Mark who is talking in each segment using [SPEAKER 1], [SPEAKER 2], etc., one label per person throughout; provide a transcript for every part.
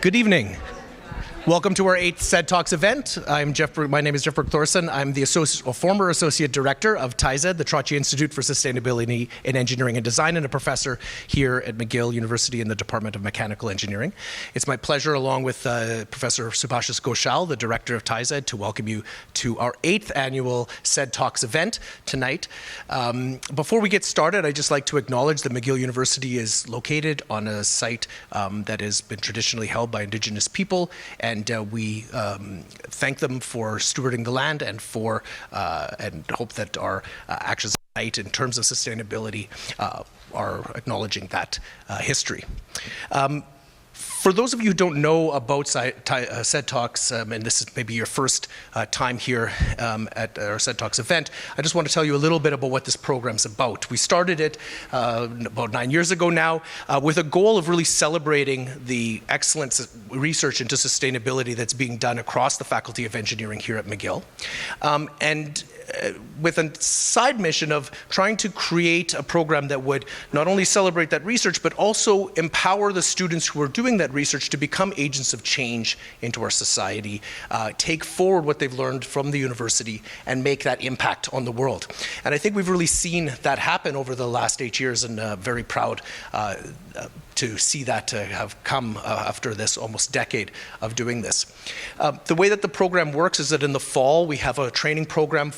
[SPEAKER 1] Good evening. Welcome to our 8th SED Talks event. My name is Jeff Thorson. I'm the former Associate Director of TESE, the Trottier Institute for Sustainability in Engineering and Design, and a professor here at McGill University in the Department of Mechanical Engineering. It's my pleasure, along with Professor Subhashis Ghoshal, the Director of TESE, to welcome you to our 8th annual SED Talks event tonight. Before we get started, I'd just like to acknowledge that McGill University is located on a site that has been traditionally held by Indigenous people, and we thank them for stewarding the land and hope that our actions tonight in terms of sustainability are acknowledging that history. For those of you who don't know about SED Talks, and this is maybe your first time here at our SED Talks event, I just want to tell you a little bit about what this program's about. We started it about 9 years ago now with a goal of really celebrating the excellent research into sustainability that's being done across the Faculty of Engineering here at McGill. With a side mission of trying to create a program that would not only celebrate that research, but also empower the students who are doing that research to become agents of change into our society, take forward what they've learned from the university, and make that impact on the world. And I think we've really seen that happen over the last 8 years, and very proud to see that have come after this almost decade of doing this. The way that the program works is that in the fall we have a training program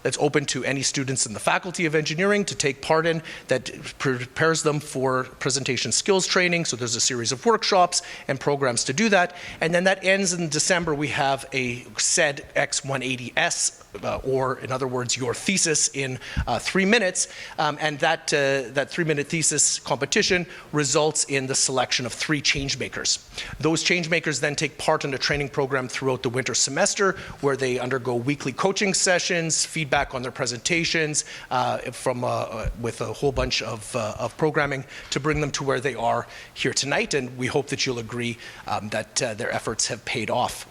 [SPEAKER 1] that's open to any students in the Faculty of Engineering to take part in, that prepares them for presentation skills training. So there's a series of workshops and programs to do that. And then that ends in December. We have a SED X180S, or in other words, your thesis in 3 minutes. And that 3-minute thesis competition results in the selection of 3 changemakers. Those changemakers then take part in a training program throughout the winter semester, where they undergo weekly coaching sessions, feedback on their presentations, with a whole bunch of programming to bring them to where they are here tonight. And we hope that you'll agree that their efforts have paid off.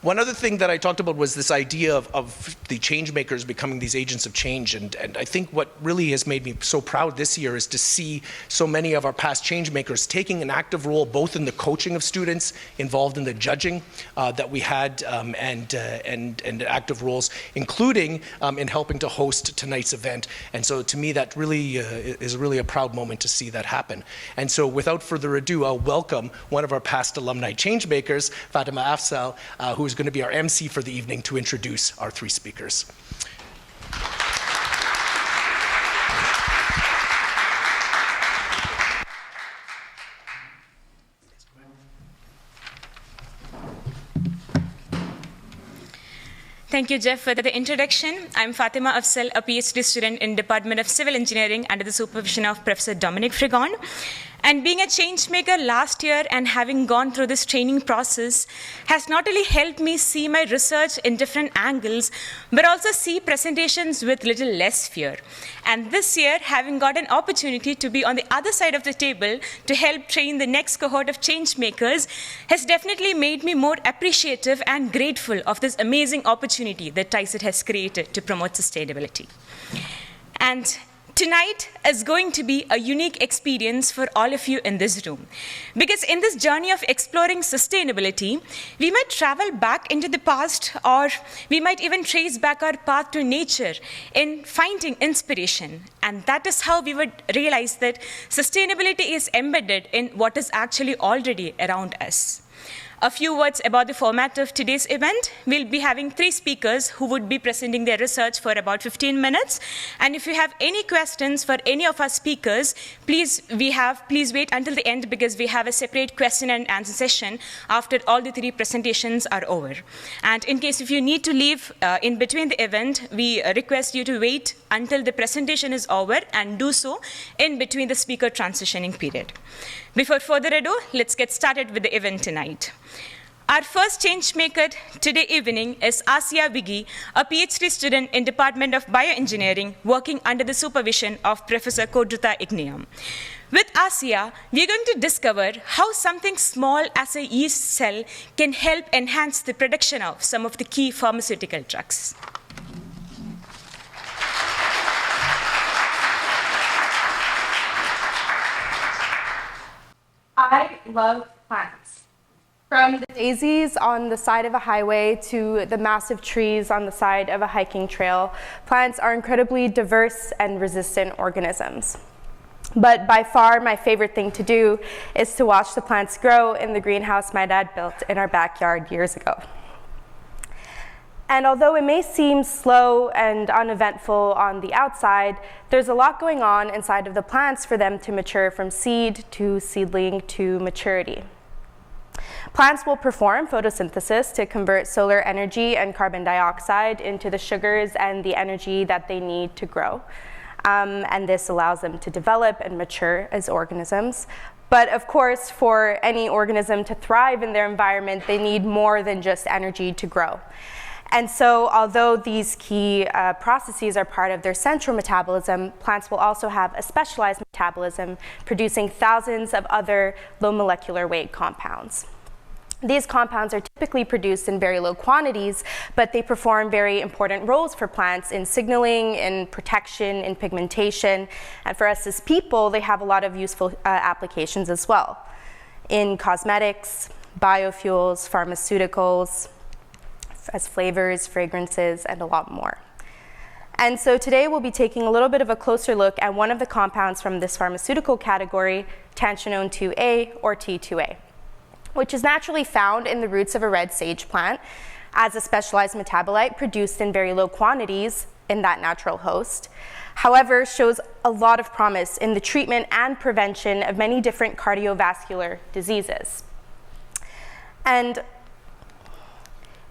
[SPEAKER 1] One other thing that I talked about was this idea of the changemakers becoming these agents of change. And I think what really has made me so proud this year is to see so many of our past changemakers taking an active role both in the coaching of students, involved in the judging that we had, and active roles, including in helping to host tonight's event. And so to me, that really is really a proud moment to see that happen. And so without further ado, I'll welcome one of our past alumni changemakers, Fatima Afzal, who is going to be our MC for the evening, to introduce our 3 speakers.
[SPEAKER 2] Thank you, Jeff, for the introduction. I'm Fatima Afzal, a Ph.D. student in Department of Civil Engineering under the supervision of Professor Dominic Frigon. And being a changemaker last year and having gone through this training process has not only helped me see my research in different angles, but also see presentations with little less fear. And this year, having got an opportunity to be on the other side of the table to help train the next cohort of changemakers has definitely made me more appreciative and grateful of this amazing opportunity that TESE has created to promote sustainability. And tonight is going to be a unique experience for all of you in this room. Because in this journey of exploring sustainability, we might travel back into the past, or we might even trace back our path to nature in finding inspiration. And that is how we would realize that sustainability is embedded in what is actually already around us. A few words about the format of today's event. We'll be having 3 speakers who would be presenting their research for about 15 minutes. And if you have any questions for any of our speakers, please wait until the end, because we have a separate question and answer session after all the 3 presentations are over. And in case if you need to leave in between the event, we request you to wait until the presentation is over and do so in between the speaker transitioning period. Before further ado, let's get started with the event tonight. Our first changemaker today evening is Vighi, a Ph.D. student in Department of Bioengineering, working under the supervision of Professor Kodruta Igniam. With Asia, we are going to discover how something small as a yeast cell can help enhance the production of some of the key pharmaceutical drugs.
[SPEAKER 3] I love plants. From the daisies on the side of a highway to the massive trees on the side of a hiking trail, plants are incredibly diverse and resistant organisms. But by far, my favorite thing to do is to watch the plants grow in the greenhouse my dad built in our backyard years ago. And although it may seem slow and uneventful on the outside, there's a lot going on inside of the plants for them to mature from seed to seedling to maturity. Plants will perform photosynthesis to convert solar energy and carbon dioxide into the sugars and the energy that they need to grow. And this allows them to develop and mature as organisms. But of course, for any organism to thrive in their environment, they need more than just energy to grow. And so, although these key processes are part of their central metabolism, plants will also have a specialized metabolism, producing thousands of other low molecular weight compounds. These compounds are typically produced in very low quantities, but they perform very important roles for plants in signaling, in protection, in pigmentation. And for us as people, they have a lot of useful applications as well, in cosmetics, biofuels, pharmaceuticals, as flavors, fragrances, and a lot more. And so today we'll be taking a little bit of a closer look at one of the compounds from this pharmaceutical category, tantranone 2A or T2A, which is naturally found in the roots of a red sage plant as a specialized metabolite produced in very low quantities in that natural host. However, shows a lot of promise in the treatment and prevention of many different cardiovascular diseases. And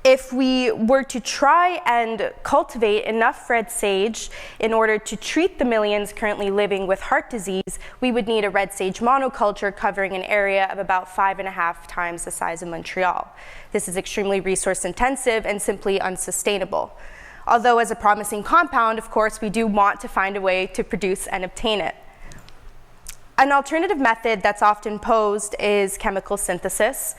[SPEAKER 3] if we were to try and cultivate enough red sage in order to treat the millions currently living with heart disease, we would need a red sage monoculture covering an area of about 5.5 times the size of Montreal. This is extremely resource intensive and simply unsustainable. Although as a promising compound, of course, we do want to find a way to produce and obtain it. An alternative method that's often posed is chemical synthesis,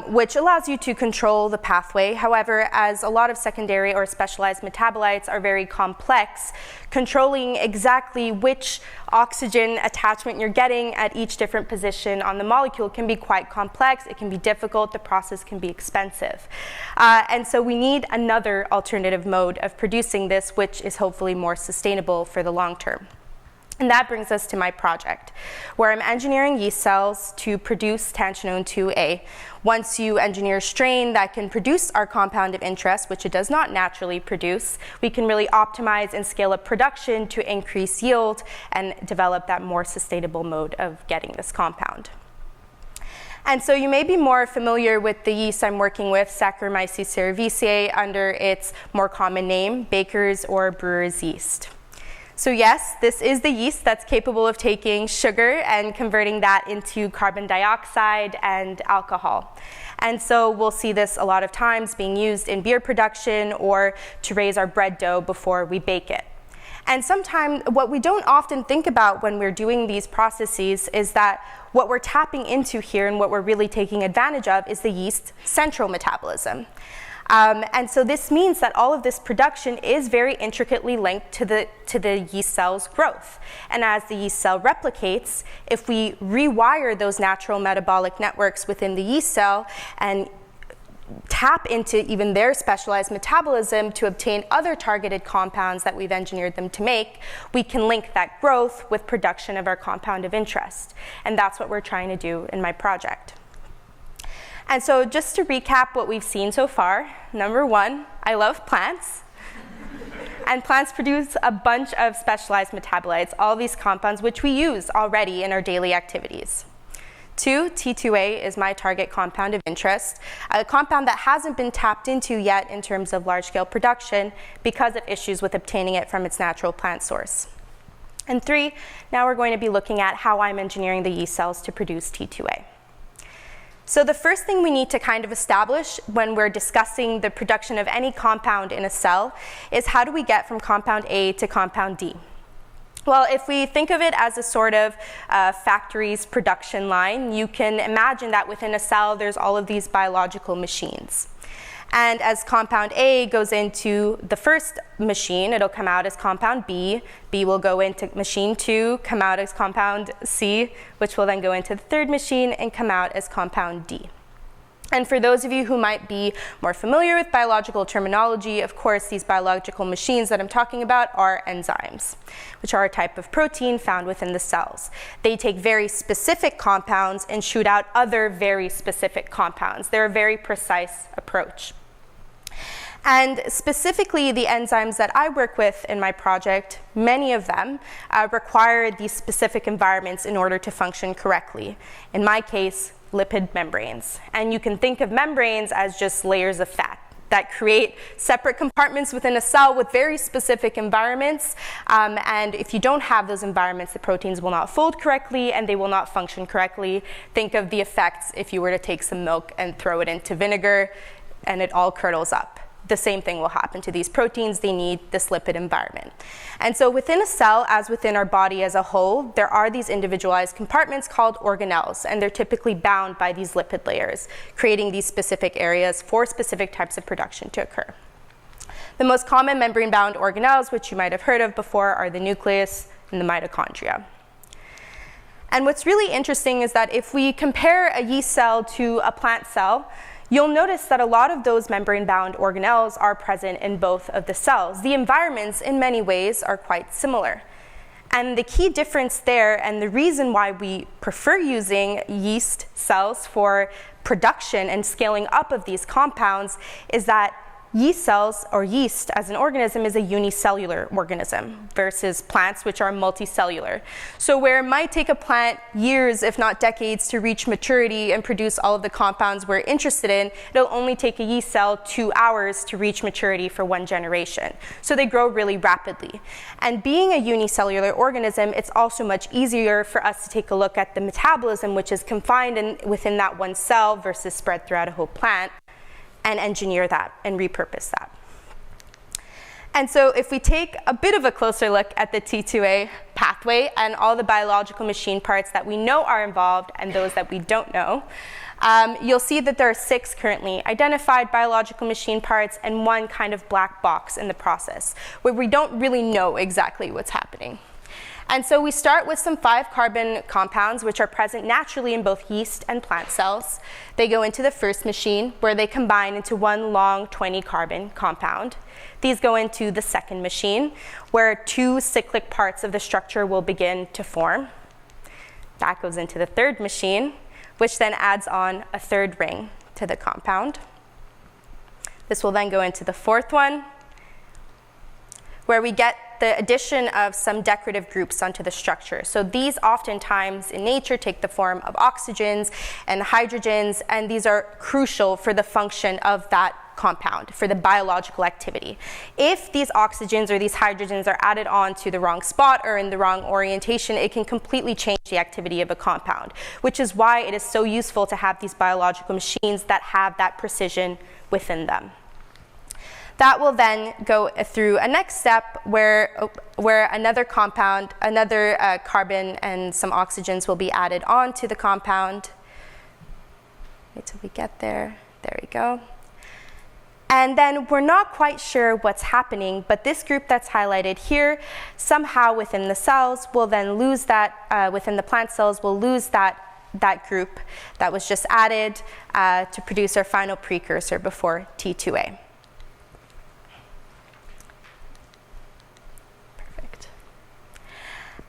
[SPEAKER 3] which allows you to control the pathway. However, as a lot of secondary or specialized metabolites are very complex, controlling exactly which oxygen attachment you're getting at each different position on the molecule can be quite complex. It can be difficult. The process can be expensive. And so we need another alternative mode of producing this, which is hopefully more sustainable for the long term. And that brings us to my project, where I'm engineering yeast cells to produce tantranone 2A. Once you engineer a strain that can produce our compound of interest, which it does not naturally produce, we can really optimize and scale up production to increase yield and develop that more sustainable mode of getting this compound. And so you may be more familiar with the yeast I'm working with, Saccharomyces cerevisiae, under its more common name, baker's or brewer's yeast. So yes, this is the yeast that's capable of taking sugar and converting that into carbon dioxide and alcohol. And so we'll see this a lot of times being used in beer production or to raise our bread dough before we bake it. And sometimes what we don't often think about when we're doing these processes is that what we're tapping into here and what we're really taking advantage of is the yeast's central metabolism. And so this means that all of this production is very intricately linked to the yeast cell's growth. And as the yeast cell replicates, if we rewire those natural metabolic networks within the yeast cell and tap into even their specialized metabolism to obtain other targeted compounds that we've engineered them to make, we can link that growth with production of our compound of interest. And that's what we're trying to do in my project. And so just to recap what we've seen so far, number one, I love plants. And plants produce a bunch of specialized metabolites, all these compounds which we use already in our daily activities. 2, T2A is my target compound of interest, a compound that hasn't been tapped into yet in terms of large-scale production because of issues with obtaining it from its natural plant source. And 3, now we're going to be looking at how I'm engineering the yeast cells to produce T2A. So the first thing we need to kind of establish when we're discussing the production of any compound in a cell is how do we get from compound A to compound D? Well, if we think of it as a sort of factory's production line, you can imagine that within a cell there's all of these biological machines. And as compound A goes into the first machine, it'll come out as compound B. B will go into machine 2, come out as compound C, which will then go into the third machine and come out as compound D. And for those of you who might be more familiar with biological terminology, of course, these biological machines that I'm talking about are enzymes, which are a type of protein found within the cells. They take very specific compounds and shoot out other very specific compounds. They're a very precise approach. And specifically, the enzymes that I work with in my project, many of them require these specific environments in order to function correctly. In my case, lipid membranes. And you can think of membranes as just layers of fat that create separate compartments within a cell with very specific environments. And if you don't have those environments, the proteins will not fold correctly and they will not function correctly. Think of the effects if you were to take some milk and throw it into vinegar and it all curdles up. The same thing will happen to these proteins. They need this lipid environment. And so within a cell, as within our body as a whole, there are these individualized compartments called organelles, and they're typically bound by these lipid layers, creating these specific areas for specific types of production to occur. The most common membrane-bound organelles, which you might have heard of before, are the nucleus and the mitochondria. And what's really interesting is that if we compare a yeast cell to a plant cell, you'll notice that a lot of those membrane-bound organelles are present in both of the cells. The environments, in many ways, are quite similar. And the key difference there, and the reason why we prefer using yeast cells for production and scaling up of these compounds, is that yeast cells, or yeast as an organism, is a unicellular organism versus plants, which are multicellular. So where it might take a plant years, if not decades, to reach maturity and produce all of the compounds we're interested in, it'll only take a yeast cell 2 hours to reach maturity for 1 generation. So they grow really rapidly. And being a unicellular organism, it's also much easier for us to take a look at the metabolism, which is confined within that one cell versus spread throughout a whole plant, and engineer that and repurpose that. And so if we take a bit of a closer look at the T2A pathway and all the biological machine parts that we know are involved and those that we don't know, you'll see that there are 6 currently identified biological machine parts and 1 kind of black box in the process, where we don't really know exactly what's happening. And so we start with some 5-carbon compounds, which are present naturally in both yeast and plant cells. They go into the first machine, where they combine into 1 long 20-carbon compound. These go into the second machine, where 2 cyclic parts of the structure will begin to form. That goes into the third machine, which then adds on a 3rd ring to the compound. This will then go into the fourth one, where we get the addition of some decorative groups onto the structure. So these oftentimes in nature take the form of oxygens and hydrogens, and these are crucial for the function of that compound, for the biological activity. If these oxygens or these hydrogens are added on to the wrong spot or in the wrong orientation, it can completely change the activity of a compound, which is why it is so useful to have these biological machines that have that precision within them. That will then go through a next step where another compound, another carbon and some oxygens will be added on to the compound. Wait till we get there. There we go. And then we're not quite sure what's happening, but this group that's highlighted here, somehow within the cells, will then lose that, within the plant cells, will lose that group that was just added to produce our final precursor before T2A.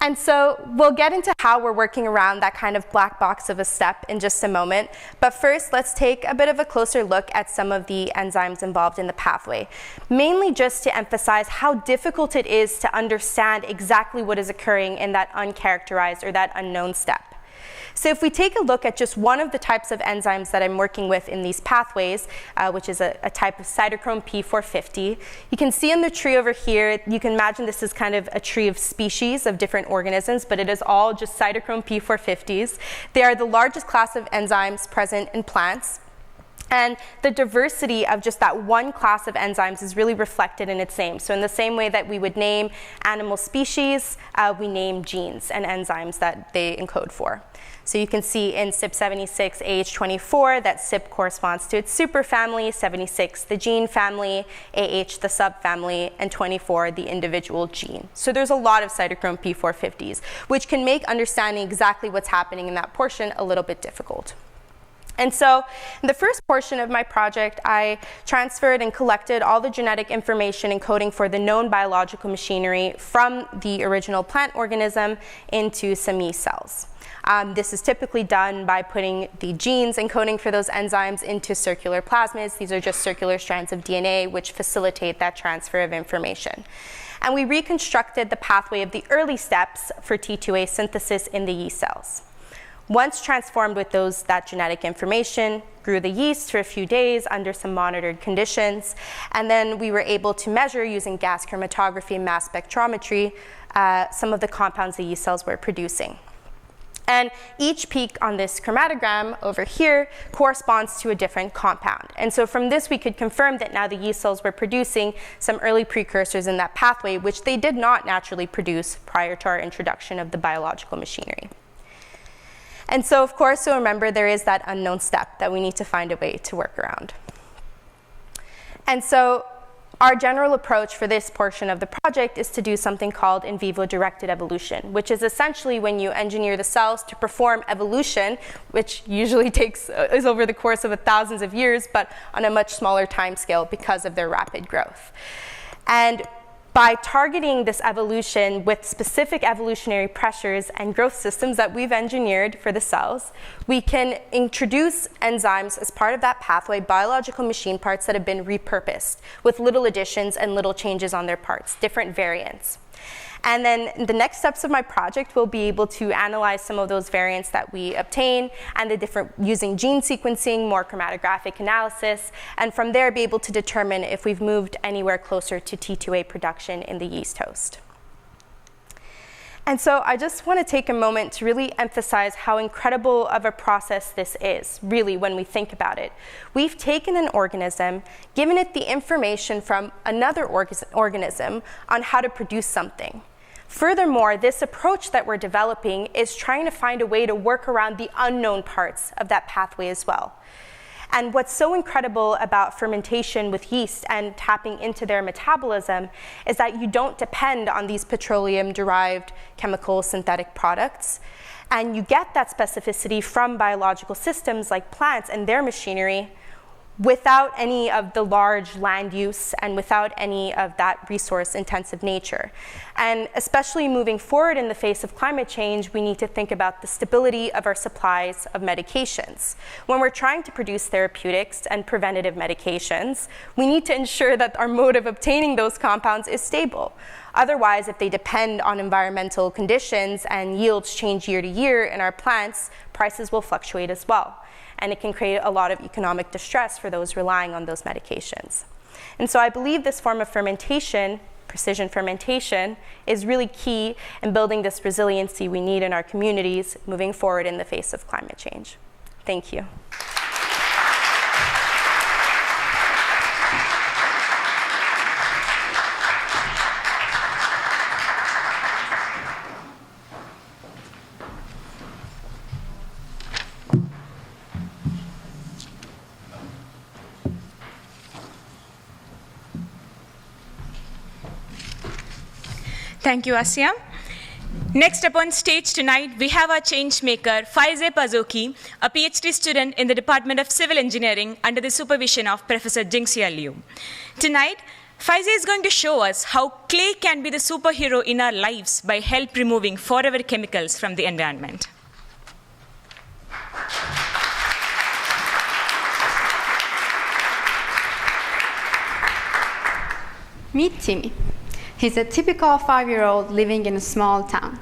[SPEAKER 3] And so we'll get into how we're working around that kind of black box of a step in just a moment. But first, let's take a bit of a closer look at some of the enzymes involved in the pathway, mainly just to emphasize how difficult it is to understand exactly what is occurring in that uncharacterized or that unknown step. So if we take a look at just one of the types of enzymes that I'm working with in these pathways, which is a type of cytochrome P450, you can see in the tree over here, you can imagine this is kind of a tree of species of different organisms, but it is all just cytochrome P450s. They are the largest class of enzymes present in plants. And the diversity of just that one class of enzymes is really reflected in its name. So in the same way that we would name animal species, we name genes and enzymes that they encode for. So you can see in CYP76 AH24 that CYP corresponds to its superfamily, 76 the gene family, AH the subfamily, and 24 the individual gene. So there's a lot of cytochrome P450s, which can make understanding exactly what's happening in that portion a little bit difficult. And so in the first portion of my project, I transferred and collected all the genetic information and coding for the known biological machinery from the original plant organism into some yeast cells. This is typically done by putting the genes and coding for those enzymes into circular plasmids. These are just circular strands of DNA which facilitate that transfer of information. And we reconstructed the pathway of the early steps for T2A synthesis in the yeast cells. Once transformed with that genetic information, grew the yeast for a few days under some monitored conditions, and then we were able to measure using gas chromatography and mass spectrometry some of the compounds the yeast cells were producing. And each peak on this chromatogram over here corresponds to a different compound. And so from this, we could confirm that now the yeast cells were producing some early precursors in that pathway, which they did not naturally produce prior to our introduction of the biological machinery. And so, of course, so remember, there is that unknown step that we need to find a way to work around. And so our general approach for this portion of the project is to do something called in vivo directed evolution, which is essentially when you engineer the cells to perform evolution, which usually is over the course of thousands of years, but on a much smaller time scale because of their rapid growth. And by targeting this evolution with specific evolutionary pressures and growth systems that we've engineered for the cells, we can introduce enzymes as part of that pathway, biological machine parts that have been repurposed with little additions and little changes on their parts, different variants. And then the next steps of my project will be able to analyze some of those variants that we obtain and the different, using gene sequencing, more chromatographic analysis, and from there be able to determine if we've moved anywhere closer to T2A production in the yeast host. And so I just want to take a moment to really emphasize how incredible of a process this is, really, when we think about it. We've taken an organism, given it the information from another organism on how to produce something. Furthermore, this approach that we're developing is trying to find a way to work around the unknown parts of that pathway as well. And what's so incredible about fermentation with yeast and tapping into their metabolism is that you don't depend on these petroleum-derived chemical synthetic products. And you get that specificity from biological systems like plants and their machinery without any of the large land use and without any of that resource-intensive nature. And especially moving forward in the face of climate change, we need to think about the stability of our supplies of medications. When we're trying to produce therapeutics and preventative medications, we need to ensure that our mode of obtaining those compounds is stable. Otherwise, if they depend on environmental conditions and yields change year to year in our plants, prices will fluctuate as well. And it can create a lot of economic distress for those relying on those medications. And so I believe this form of fermentation, precision fermentation, is really key in building this resiliency we need in our communities moving forward in the face of climate change. Thank you.
[SPEAKER 2] Thank you, Asya. Next up on stage tonight, we have our changemaker, Faezeh Pazoki, a Ph.D. student in the Department of Civil Engineering under the supervision of Professor Jingxia Liu. Tonight, Faezeh is going to show us how clay can be the superhero in our lives by help removing forever chemicals from the environment.
[SPEAKER 4] Meet Timmy. He's a typical 5-year-old living in a small town.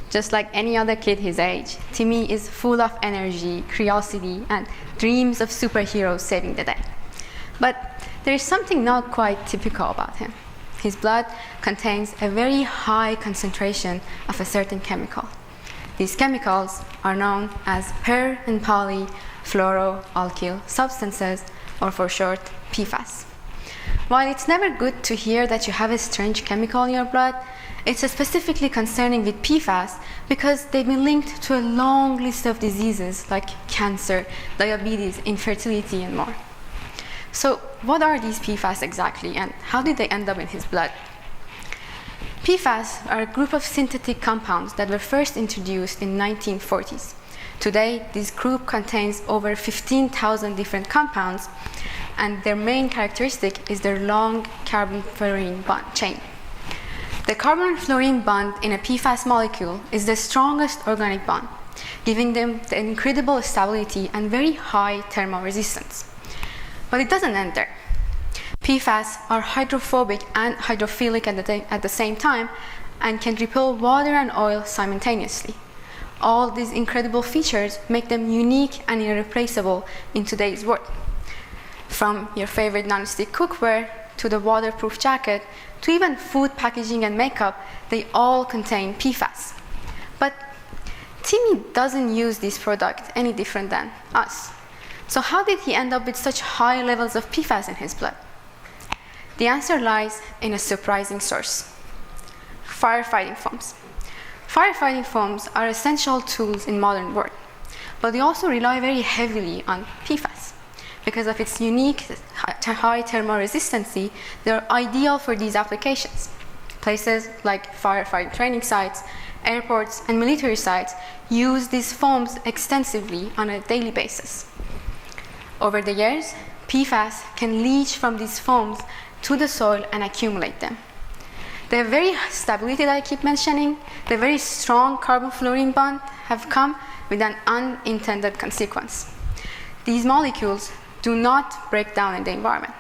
[SPEAKER 4] Just like any other kid his age, Timmy is full of energy, curiosity, and dreams of superheroes saving the day. But there is something not quite typical about him. His blood contains a very high concentration of a certain chemical. These chemicals are known as per- and polyfluoroalkyl substances, or for short, PFAS. While it's never good to hear that you have a strange chemical in your blood, it's specifically concerning with PFAS because they've been linked to a long list of diseases like cancer, diabetes, infertility, and more. So what are these PFAS exactly, and how did they end up in his blood? PFAS are a group of synthetic compounds that were first introduced in 1940s. Today, this group contains over 15,000 different compounds, and their main characteristic is their long carbon-fluorine bond chain. The carbon-fluorine bond in a PFAS molecule is the strongest organic bond, giving them the incredible stability and very high thermal resistance. But it doesn't end there. PFAS are hydrophobic and hydrophilic at the same time and can repel water and oil simultaneously. All these incredible features make them unique and irreplaceable in today's world. From your favorite non-stick cookware to the waterproof jacket to even food packaging and makeup, they all contain PFAS. But Timmy doesn't use this product any different than us. So how did he end up with such high levels of PFAS in his blood? The answer lies in a surprising source: firefighting foams. Firefighting foams are essential tools in modern world, but they also rely very heavily on PFAS. Because of its unique high thermal resistancy, they're ideal for these applications. Places like firefighting training sites, airports, and military sites use these foams extensively on a daily basis. Over the years, PFAS can leach from these foams to the soil and accumulate them. The very stability that I keep mentioning, the very strong carbon-fluorine bond have come with an unintended consequence. These molecules do not break down in the environment.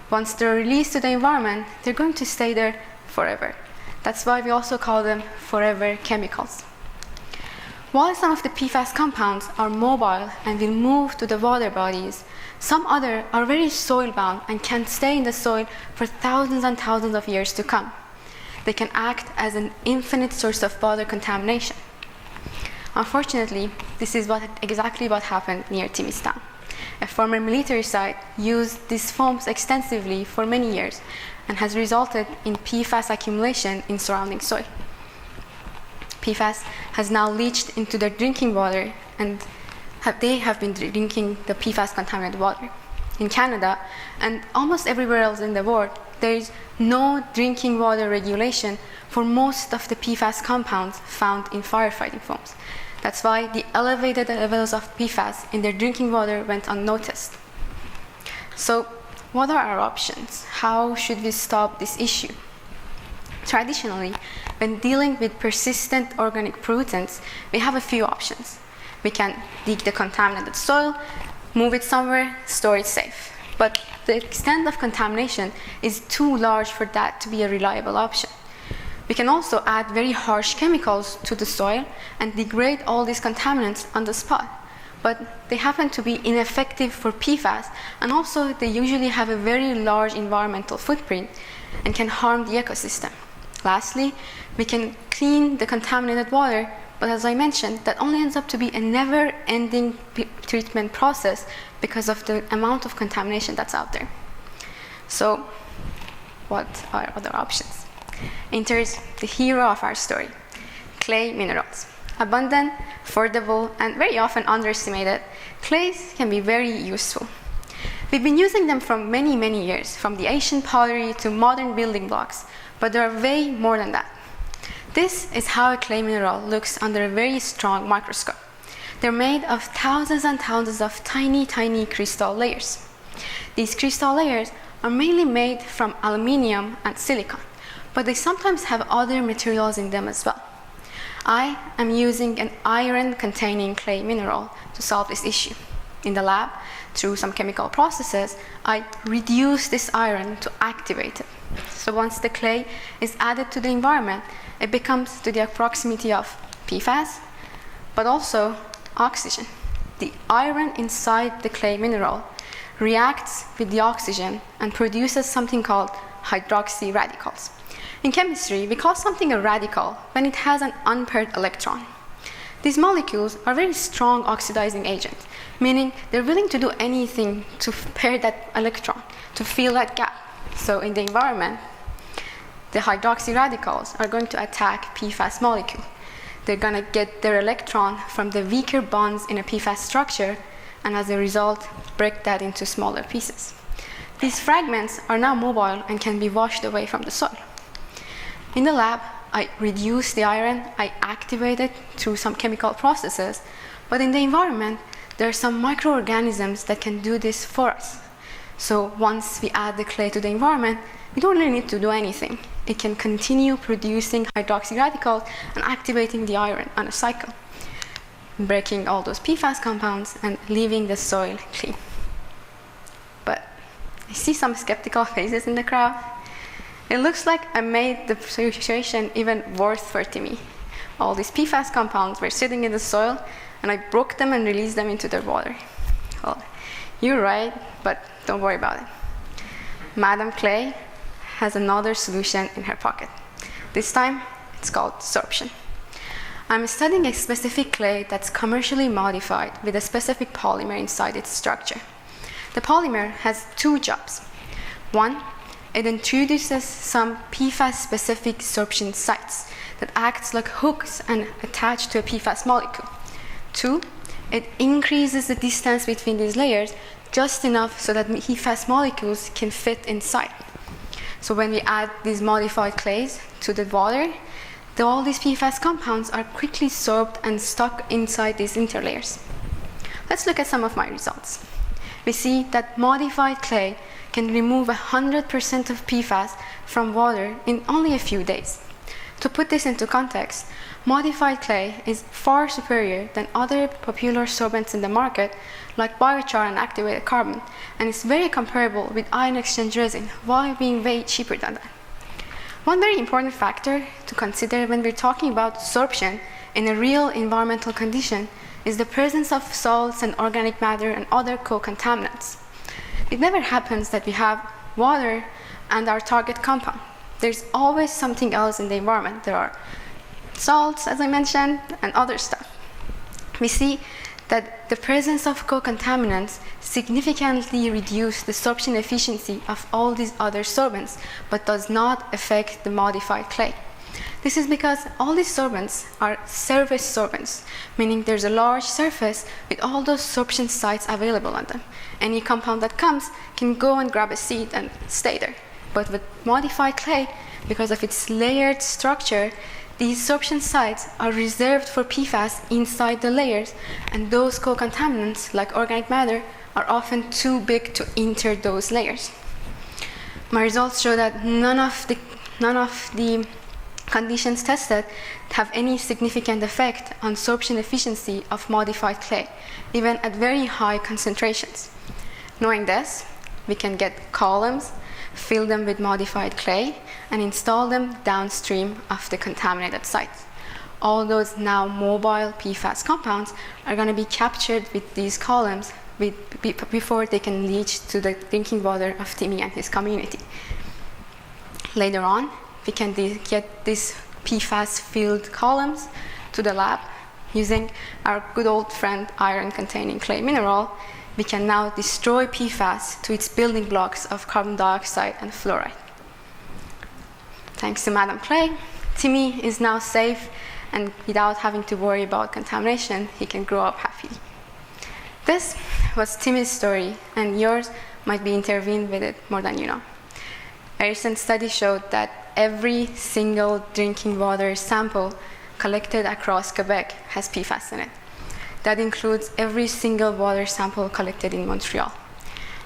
[SPEAKER 4] Once they're released to the environment, they're going to stay there forever. That's why we also call them forever chemicals. While some of the PFAS compounds are mobile and will move to the water bodies, some others are very soil-bound and can stay in the soil for thousands and thousands of years to come. They can act as an infinite source of water contamination. Unfortunately, this is exactly what happened near Timmy's town. A former military site used these foams extensively for many years and has resulted in PFAS accumulation in surrounding soil. PFAS has now leached into their drinking water, and they have been drinking the PFAS contaminated water. In Canada and almost everywhere else in the world, there is no drinking water regulation for most of the PFAS compounds found in firefighting foams. That's why the elevated levels of PFAS in their drinking water went unnoticed. So, what are our options? How should we stop this issue? Traditionally, when dealing with persistent organic pollutants, we have a few options. We can dig the contaminated soil, move it somewhere, store it safe. But the extent of contamination is too large for that to be a reliable option. We can also add very harsh chemicals to the soil and degrade all these contaminants on the spot. But they happen to be ineffective for PFAS, and also they usually have a very large environmental footprint and can harm the ecosystem. Lastly, we can clean the contaminated water, but as I mentioned, that only ends up to be a never-ending treatment process because of the amount of contamination that's out there. So, what are other options? Enters the hero of our story, clay minerals. Abundant, affordable, and very often underestimated, clays can be very useful. We've been using them for many, many years, from the ancient pottery to modern building blocks, but there are way more than that. This is how a clay mineral looks under a very strong microscope. They're made of thousands and thousands of tiny, tiny crystal layers. These crystal layers are mainly made from aluminium and silicon, but they sometimes have other materials in them as well. I am using an iron-containing clay mineral to solve this issue. In the lab, through some chemical processes, I reduce this iron to activate it. So once the clay is added to the environment, it becomes to the proximity of PFAS, but also oxygen. The iron inside the clay mineral reacts with the oxygen and produces something called hydroxy radicals. In chemistry, we call something a radical when it has an unpaired electron. These molecules are very strong oxidizing agents, meaning they're willing to do anything to pair that electron, to fill that gap. So in the environment, the hydroxy radicals are going to attack PFAS molecule. They're going to get their electron from the weaker bonds in a PFAS structure, and as a result, break that into smaller pieces. These fragments are now mobile and can be washed away from the soil. In the lab, I reduce the iron, I activate it through some chemical processes, but in the environment, there are some microorganisms that can do this for us. So once we add the clay to the environment, we don't really need to do anything. It can continue producing hydroxy radicals and activating the iron on a cycle, breaking all those PFAS compounds and leaving the soil clean. But I see some skeptical faces in the crowd. It looks like I made the situation even worse for Timmy. All these PFAS compounds were sitting in the soil, and I broke them and released them into the water. Well, you're right, but don't worry about it. Madam Clay has another solution in her pocket. This time, it's called sorption. I'm studying a specific clay that's commercially modified with a specific polymer inside its structure. The polymer has two jobs. One, it introduces some PFAS-specific sorption sites that acts like hooks and attach to a PFAS molecule. Two, it increases the distance between these layers just enough so that PFAS molecules can fit inside. So when we add these modified clays to the water, all these PFAS compounds are quickly sorbed and stuck inside these interlayers. Let's look at some of my results. We see that modified clay can remove 100% of PFAS from water in only a few days. To put this into context, modified clay is far superior than other popular sorbents in the market, like biochar and activated carbon, and it's very comparable with ion exchange resin, while being way cheaper than that. One very important factor to consider when we're talking about sorption in a real environmental condition is the presence of salts and organic matter and other co-contaminants. It never happens that we have water and our target compound. There's always something else in the environment. There are salts, as I mentioned, and other stuff. We see that the presence of co-contaminants significantly reduce the sorption efficiency of all these other sorbents, but does not affect the modified clay. This is because all these sorbents are surface sorbents, meaning there's a large surface with all those sorption sites available on them. Any compound that comes can go and grab a seat and stay there. But with modified clay, because of its layered structure, these sorption sites are reserved for PFAS inside the layers, and those co-contaminants, like organic matter, are often too big to enter those layers. My results show that none of the conditions tested have any significant effect on sorption efficiency of modified clay, even at very high concentrations. Knowing this, we can get columns, fill them with modified clay, and install them downstream of the contaminated site. All those now mobile PFAS compounds are going to be captured with these columns before they can leach to the drinking water of Timmy and his community. Later on, we can get these PFAS-filled columns to the lab. Using our good old friend iron-containing clay mineral, we can now destroy PFAS to its building blocks of carbon dioxide and fluoride. Thanks to Madam Clay, Timmy is now safe, and without having to worry about contamination, he can grow up happily. This was Timmy's story, and yours might be intervened with it more than you know. A recent study showed that every single drinking water sample collected across Quebec has PFAS in it. That includes every single water sample collected in Montreal.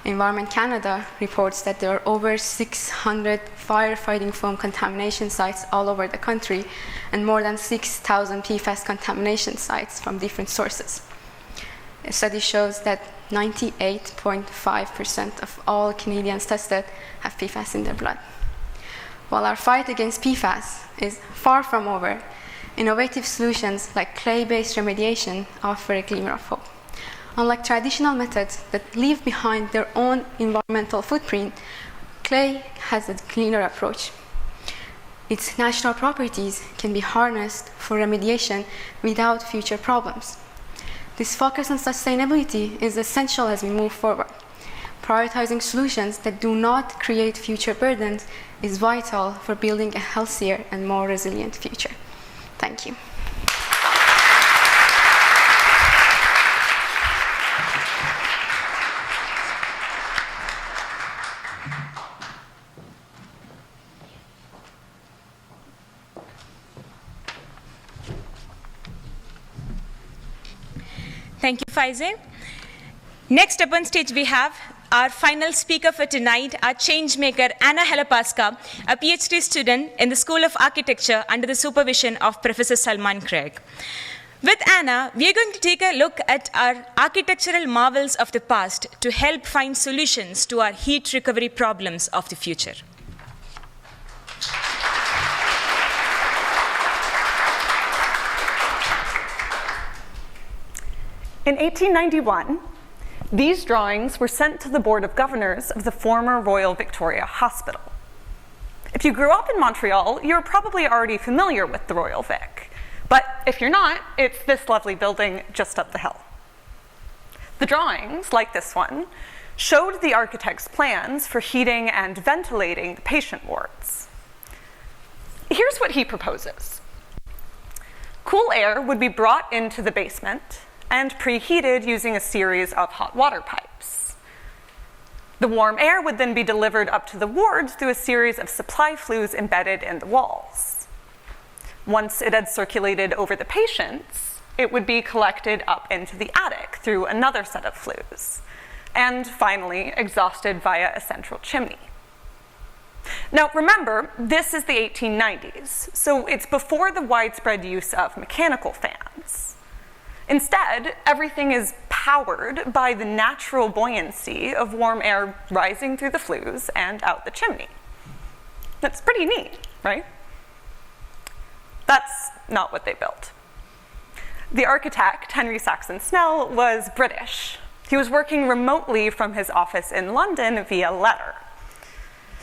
[SPEAKER 4] Environment Canada reports that there are over 600 firefighting foam contamination sites all over the country, and more than 6,000 PFAS contamination sites from different sources. A study shows that 98.5% of all Canadians tested have PFAS in their blood. While our fight against PFAS is far from over, innovative solutions like clay-based remediation offer a glimmer of hope. Unlike traditional methods that leave behind their own environmental footprint, clay has a cleaner approach. Its natural properties can be harnessed for remediation without future problems. This focus on sustainability is essential as we move forward. Prioritizing solutions that do not create future burdens is vital for building a healthier and more resilient future. Thank you.
[SPEAKER 2] Thank you, Faezeh. Next up on stage, we have our final speaker for tonight, our changemaker, Anna Halepaska, a PhD student in the School of Architecture under the supervision of Professor Salman Craig. With Anna, we are going to take a look at our architectural marvels of the past to help find solutions to our heat recovery problems of the future.
[SPEAKER 5] In 1891, these drawings were sent to the Board of Governors of the former Royal Victoria Hospital. If you grew up in Montreal, you're probably already familiar with the Royal Vic. But if you're not, it's this lovely building just up the hill. The drawings, like this one, showed the architect's plans for heating and ventilating the patient wards. Here's what he proposes. Cool air would be brought into the basement and preheated using a series of hot water pipes. The warm air would then be delivered up to the wards through a series of supply flues embedded in the walls. Once it had circulated over the patients, it would be collected up into the attic through another set of flues, and finally exhausted via a central chimney. Now remember, this is the 1890s, so it's before the widespread use of mechanical fans. Instead, everything is powered by the natural buoyancy of warm air rising through the flues and out the chimney. That's pretty neat, right? That's not what they built. The architect, Henry Saxon Snell, was British. He was working remotely from his office in London via letter.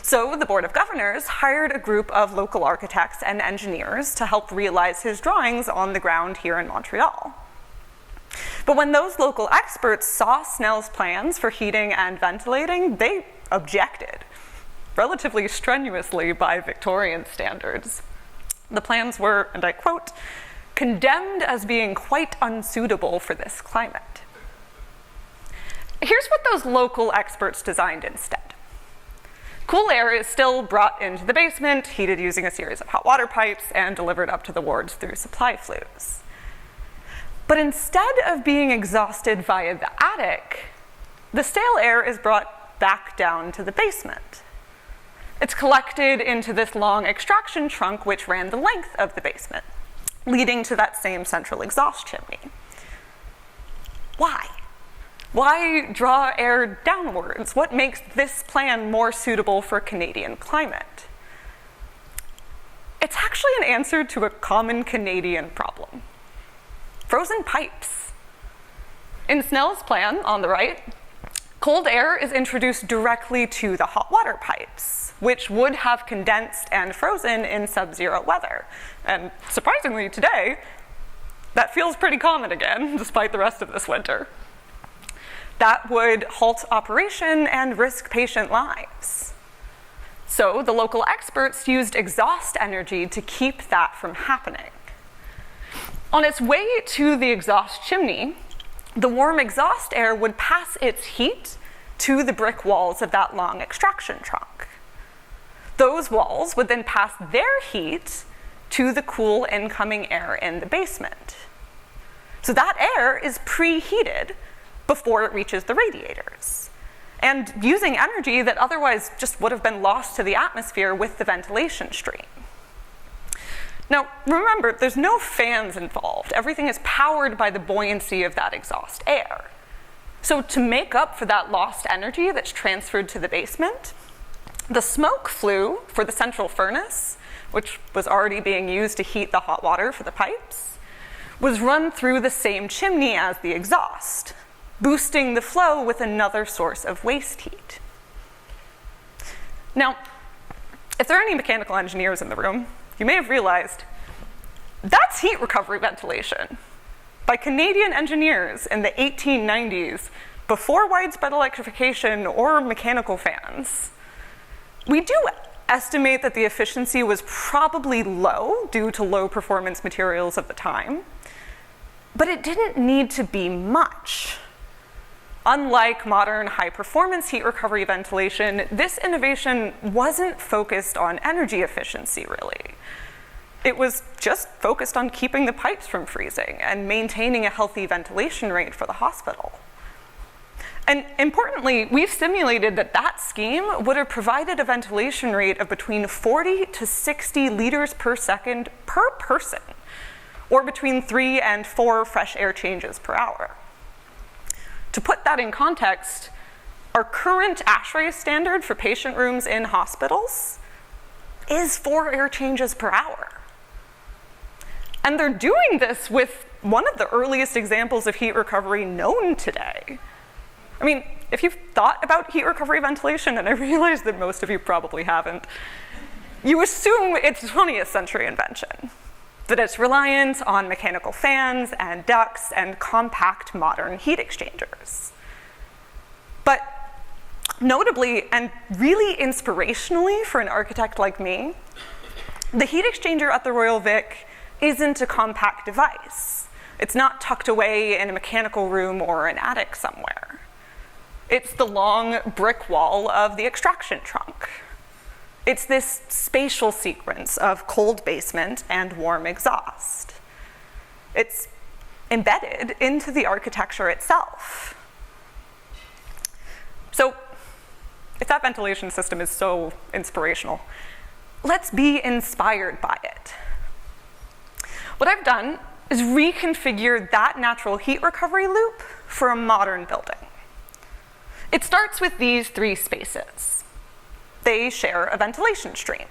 [SPEAKER 5] So the Board of Governors hired a group of local architects and engineers to help realize his drawings on the ground here in Montreal. But when those local experts saw Snell's plans for heating and ventilating, they objected, relatively strenuously by Victorian standards. The plans were, and I quote, condemned as being quite unsuitable for this climate. Here's what those local experts designed instead. Cool air is still brought into the basement, heated using a series of hot water pipes, and delivered up to the wards through supply flues. But instead of being exhausted via the attic, the stale air is brought back down to the basement. It's collected into this long extraction trunk which ran the length of the basement, leading to that same central exhaust chimney. Why? Why draw air downwards? What makes this plan more suitable for Canadian climate? It's actually an answer to a common Canadian problem. Frozen pipes. In Snell's plan, on the right, cold air is introduced directly to the hot water pipes, which would have condensed and frozen in sub-zero weather. And surprisingly today, that feels pretty common again, despite the rest of this winter. That would halt operation and risk patient lives. So the local experts used exhaust energy to keep that from happening. On its way to the exhaust chimney, the warm exhaust air would pass its heat to the brick walls of that long extraction trunk. Those walls would then pass their heat to the cool incoming air in the basement. So that air is preheated before it reaches the radiators, and using energy that otherwise just would have been lost to the atmosphere with the ventilation stream. Now, remember, there's no fans involved. Everything is powered by the buoyancy of that exhaust air. So to make up for that lost energy that's transferred to the basement, the smoke flue for the central furnace, which was already being used to heat the hot water for the pipes, was run through the same chimney as the exhaust, boosting the flow with another source of waste heat. Now, if there are any mechanical engineers in the room, you may have realized that's heat recovery ventilation by Canadian engineers in the 1890s, before widespread electrification or mechanical fans. We do estimate that the efficiency was probably low due to low performance materials of the time, but it didn't need to be much. Unlike modern high-performance heat recovery ventilation, this innovation wasn't focused on energy efficiency, really. It was just focused on keeping the pipes from freezing and maintaining a healthy ventilation rate for the hospital. And importantly, we've simulated that that scheme would have provided a ventilation rate of between 40 to 60 liters per second per person, or between 3 and 4 fresh air changes per hour. To put that in context, our current ASHRAE standard for patient rooms in hospitals is 4 air changes per hour. And they're doing this with one of the earliest examples of heat recovery known today. I mean, if you've thought about heat recovery ventilation, and I realize that most of you probably haven't, you assume it's a 20th century invention, that it's reliant on mechanical fans and ducts and compact modern heat exchangers. But notably, and really inspirationally for an architect like me, the heat exchanger at the Royal Vic isn't a compact device. It's not tucked away in a mechanical room or an attic somewhere. It's the long brick wall of the extraction trunk. It's this spatial sequence of cold basement and warm exhaust. It's embedded into the architecture itself. So, if that ventilation system is so inspirational, let's be inspired by it. What I've done is reconfigure that natural heat recovery loop for a modern building. It starts with these 3 spaces. They share a ventilation stream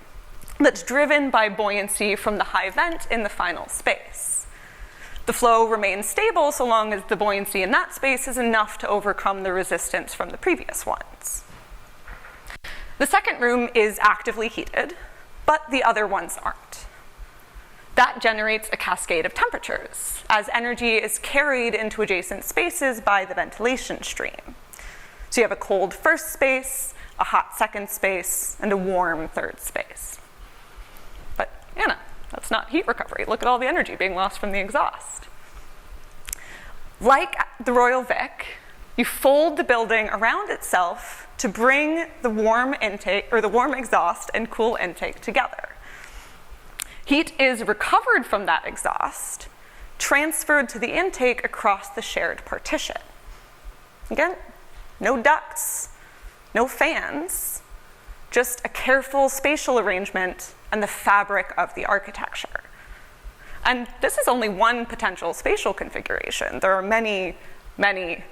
[SPEAKER 5] that's driven by buoyancy from the high vent in the final space. The flow remains stable so long as the buoyancy in that space is enough to overcome the resistance from the previous ones. The second room is actively heated, but the other ones aren't. That generates a cascade of temperatures as energy is carried into adjacent spaces by the ventilation stream. So you have a cold first space, a hot second space, and a warm third space. But Anna, that's not heat recovery. Look at all the energy being lost from the exhaust. Like the Royal Vic, you fold the building around itself to bring the warm intake, or the warm exhaust and cool intake together. Heat is recovered from that exhaust, transferred to the intake across the shared partition. Again, no ducts, no fans, just a careful spatial arrangement and the fabric of the architecture. And this is only one potential spatial configuration. There are many, many,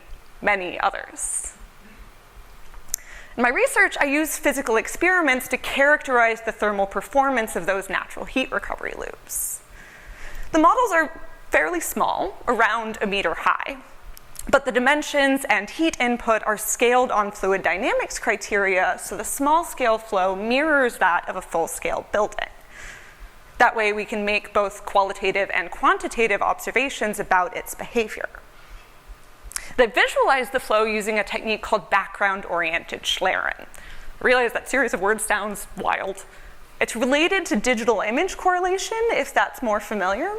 [SPEAKER 5] many others. In my research, I use physical experiments to characterize the thermal performance of those natural heat recovery loops. The models are fairly small, around 1 meter high, but the dimensions and heat input are scaled on fluid dynamics criteria, so the small-scale flow mirrors that of a full-scale building. That way we can make both qualitative and quantitative observations about its behavior. They visualize the flow using a technique called background-oriented Schlieren. I realize that series of words sounds wild. It's related to digital image correlation, if that's more familiar.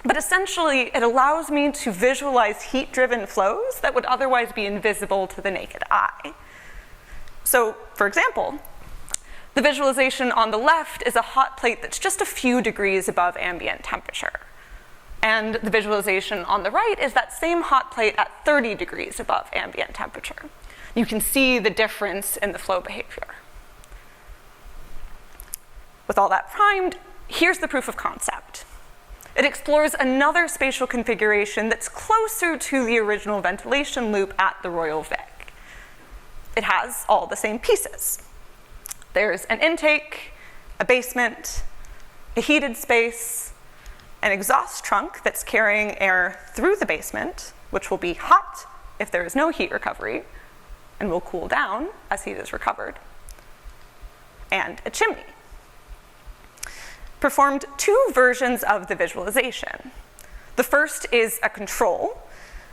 [SPEAKER 5] But essentially, it allows me to visualize heat-driven flows that would otherwise be invisible to the naked eye. So, for example, the visualization on the left is a hot plate that's just a few degrees above ambient temperature. And the visualization on the right is that same hot plate at 30 degrees above ambient temperature. You can see the difference in the flow behavior. With all that primed, here's the proof of concept. It explores another spatial configuration that's closer to the original ventilation loop at the Royal Vic. It has all the same pieces. There's an intake, a basement, a heated space, an exhaust trunk that's carrying air through the basement, which will be hot if there is no heat recovery, and will cool down as heat is recovered, and a chimney. Performed 2 versions of the visualization. The first is a control,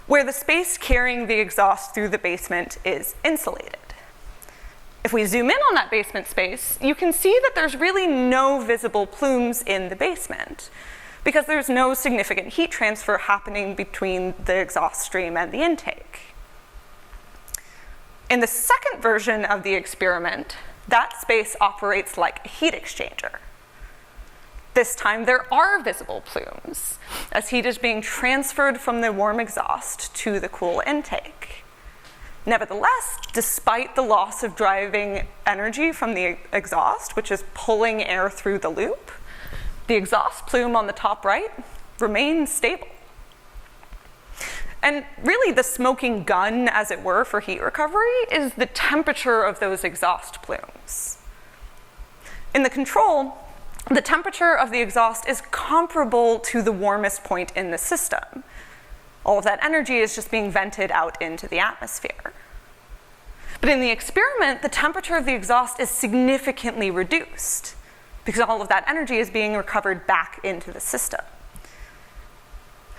[SPEAKER 5] where the space carrying the exhaust through the basement is insulated. If we zoom in on that basement space, you can see that there's really no visible plumes in the basement, because there's no significant heat transfer happening between the exhaust stream and the intake. In the second version of the experiment, that space operates like a heat exchanger. This time there are visible plumes, as heat is being transferred from the warm exhaust to the cool intake. Nevertheless, despite the loss of driving energy from the exhaust, which is pulling air through the loop, the exhaust plume on the top right remains stable. And really the smoking gun, as it were, for heat recovery is the temperature of those exhaust plumes. In the control, the temperature of the exhaust is comparable to the warmest point in the system. All of that energy is just being vented out into the atmosphere. But in the experiment, the temperature of the exhaust is significantly reduced because all of that energy is being recovered back into the system.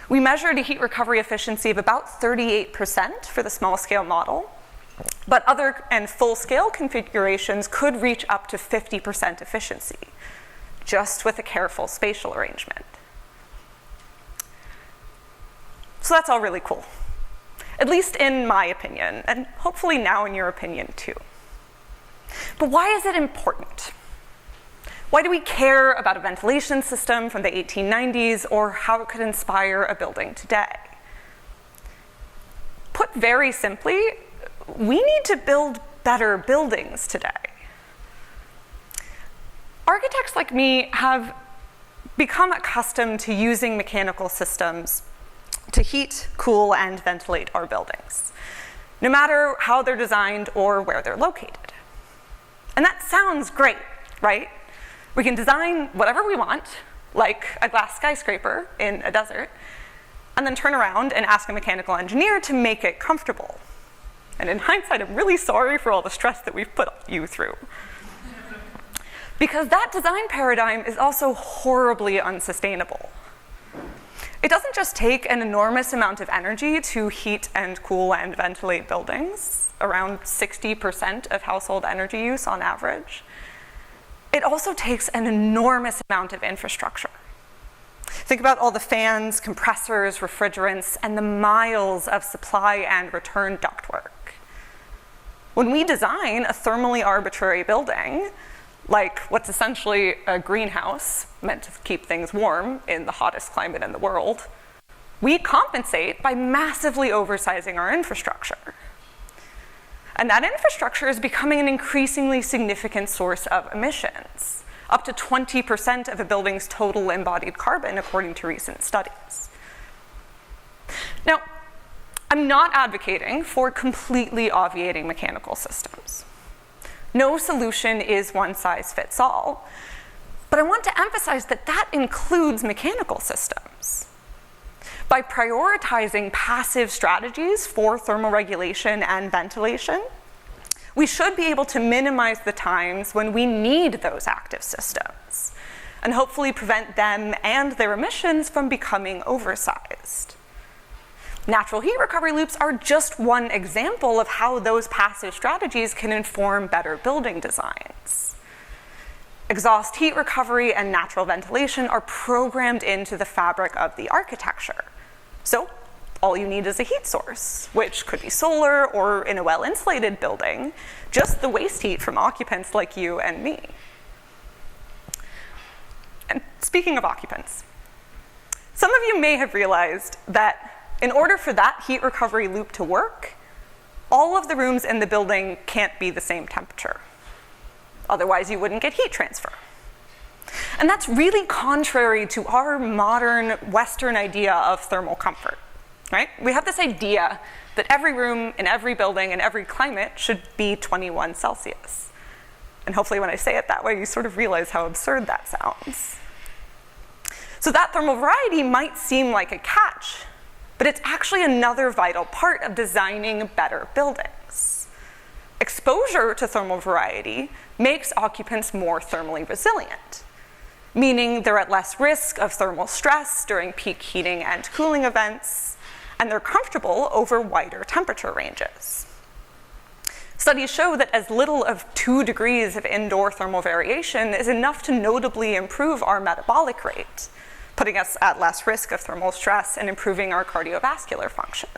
[SPEAKER 5] We measured a heat recovery efficiency of about 38% for the small-scale model, but other and full-scale configurations could reach up to 50% efficiency, just with a careful spatial arrangement. So that's all really cool, at least in my opinion, and hopefully now in your opinion too. But why is it important? Why do we care about a ventilation system from the 1890s or how it could inspire a building today? Put very simply, we need to build better buildings today. Architects like me have become accustomed to using mechanical systems to heat, cool, and ventilate our buildings, no matter how they're designed or where they're located. And that sounds great, right? We can design whatever we want, like a glass skyscraper in a desert, and then turn around and ask a mechanical engineer to make it comfortable. And in hindsight, I'm really sorry for all the stress that we've put you through. Because that design paradigm is also horribly unsustainable. It doesn't just take an enormous amount of energy to heat and cool and ventilate buildings, around 60% of household energy use on average. It also takes an enormous amount of infrastructure. Think about all the fans, compressors, refrigerants, and the miles of supply and return ductwork. When we design a thermally arbitrary building, like what's essentially a greenhouse meant to keep things warm in the hottest climate in the world, we compensate by massively oversizing our infrastructure. And that infrastructure is becoming an increasingly significant source of emissions, up to 20% of a building's total embodied carbon, according to recent studies. Now, I'm not advocating for completely obviating mechanical systems. No solution is one size fits all, but I want to emphasize that that includes mechanical systems. By prioritizing passive strategies for thermal regulation and ventilation, we should be able to minimize the times when we need those active systems, and hopefully prevent them and their emissions from becoming oversized. Natural heat recovery loops are just one example of how those passive strategies can inform better building designs. Exhaust heat recovery and natural ventilation are programmed into the fabric of the architecture. So all you need is a heat source, which could be solar or, in a well-insulated building, just the waste heat from occupants like you and me. And speaking of occupants, some of you may have realized that in order for that heat recovery loop to work, all of the rooms in the building can't be the same temperature. Otherwise, you wouldn't get heat transfer. And that's really contrary to our modern Western idea of thermal comfort, right? We have this idea that every room in every building in every climate should be 21 Celsius. And hopefully when I say it that way, you sort of realize how absurd that sounds. So that thermal variety might seem like a catch, but it's actually another vital part of designing better buildings. Exposure to thermal variety makes occupants more thermally resilient, meaning they're at less risk of thermal stress during peak heating and cooling events, and they're comfortable over wider temperature ranges. Studies show that as little as 2 degrees of indoor thermal variation is enough to notably improve our metabolic rate, putting us at less risk of thermal stress and improving our cardiovascular function.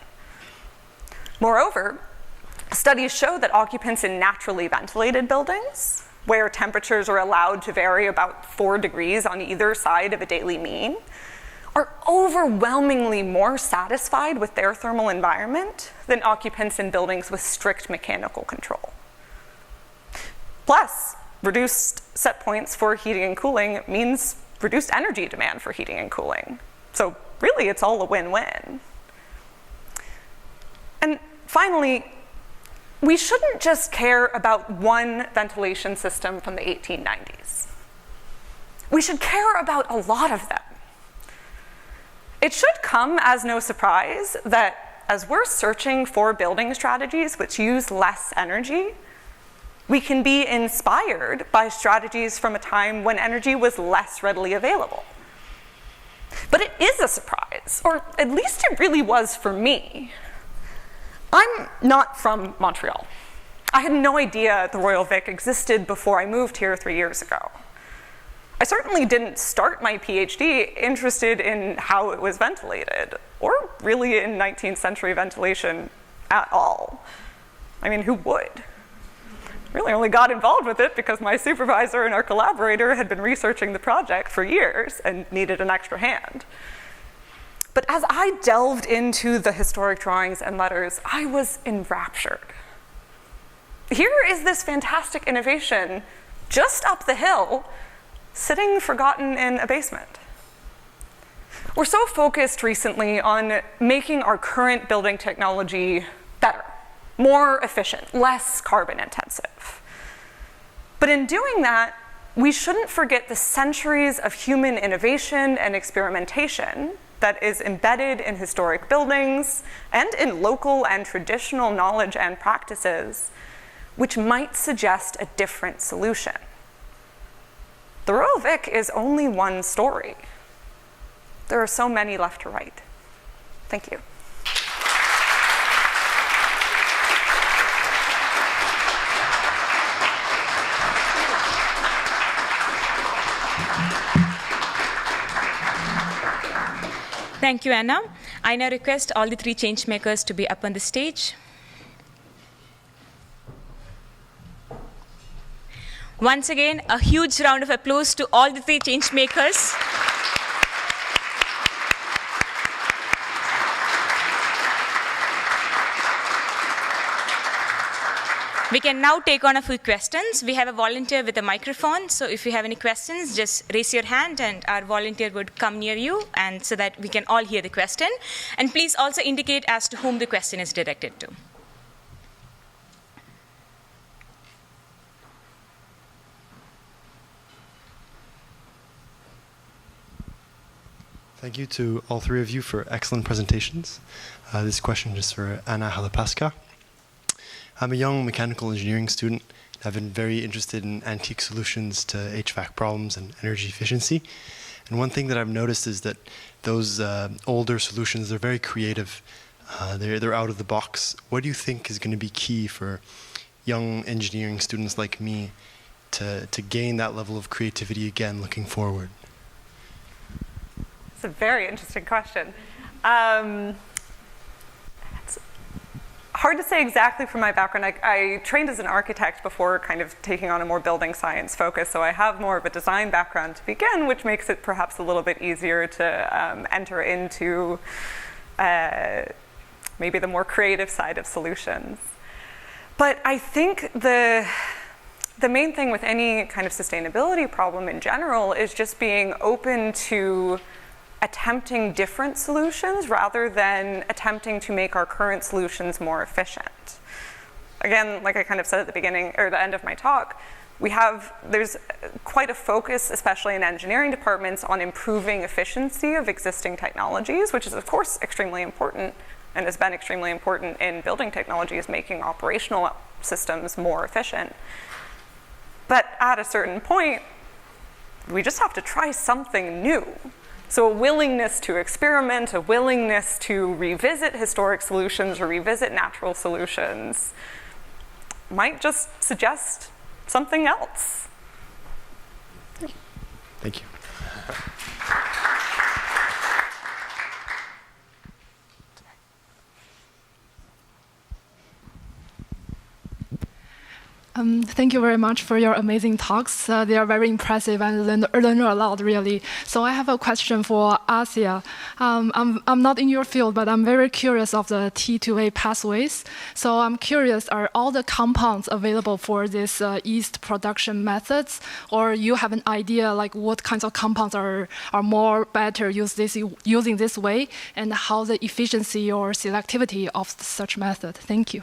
[SPEAKER 5] Moreover, studies show that occupants in naturally ventilated buildings, where temperatures are allowed to vary about 4 degrees on either side of a daily mean, are overwhelmingly more satisfied with their thermal environment than occupants in buildings with strict mechanical control. Plus, reduced set points for heating and cooling means reduced energy demand for heating and cooling. So really, it's all a win-win. And finally, we shouldn't just care about one ventilation system from the 1890s. We should care about a lot of them. It should come as no surprise that as we're searching for building strategies which use less energy, we can be inspired by strategies from a time when energy was less readily available. But it is a surprise, or at least it really was for me. I'm not from Montreal. I had no idea the Royal Vic existed before I moved here 3 years ago. I certainly didn't start my PhD interested in how it was ventilated, or really in 19th century ventilation at all. I mean, who would? Really only got involved with it because my supervisor and our collaborator had been researching the project for years and needed an extra hand. But as I delved into the historic drawings and letters, I was enraptured. Here is this fantastic innovation just up the hill, sitting forgotten in a basement. We're so focused recently on making our current building technology better, more efficient, less carbon intensive. But in doing that, we shouldn't forget the centuries of human innovation and experimentation that is embedded in historic buildings and in local and traditional knowledge and practices, which might suggest a different solution. The Royal Vic is only one story. There are so many left to write. Thank you.
[SPEAKER 2] Thank you, Anna. I now request all the 3 changemakers to be up on the stage. Once again, a huge round of applause to all the 3 changemakers. We can now take on a few questions. We have a volunteer with a microphone, so if you have any questions, just raise your hand and our volunteer would come near you, and so that we can all hear the question. And please also indicate as to whom the question is directed to.
[SPEAKER 6] Thank you to all 3 of you for excellent presentations. This question is for Anna Halepaska. I'm a young mechanical engineering student. I've been very interested in antique solutions to HVAC problems and energy efficiency. And one thing that I've noticed is that those older solutions, they're very creative. They're out of the box. What do you think is going to be key for young engineering students like me to gain that level of creativity again looking forward?
[SPEAKER 5] It's a very interesting question. It's hard to say exactly from my background. I trained as an architect before kind of taking on a more building science focus, so I have more of a design background to begin, which makes it perhaps a little bit easier to enter into maybe the more creative side of solutions. But I think the main thing with any kind of sustainability problem in general is just being open to attempting different solutions rather than attempting to make our current solutions more efficient. Again, like I kind of said at the beginning or the end of my talk, there's quite a focus, especially in engineering departments, on improving efficiency of existing technologies, which is of course extremely important and has been extremely important in building technologies, making operational systems more efficient. But at a certain point, we just have to try something new. So a willingness to experiment, a willingness to revisit historic solutions or revisit natural solutions might just suggest something else.
[SPEAKER 6] Thank you.
[SPEAKER 7] Thank you very much for your amazing talks. They are very impressive and learn a lot, really. So I have a question for Asia. I'm not in your field, but I'm very curious of the T2A pathways. So I'm curious, are all the compounds available for this yeast production methods? Or you have an idea like what kinds of compounds are more better using this way, and how the efficiency or selectivity of such method? Thank you.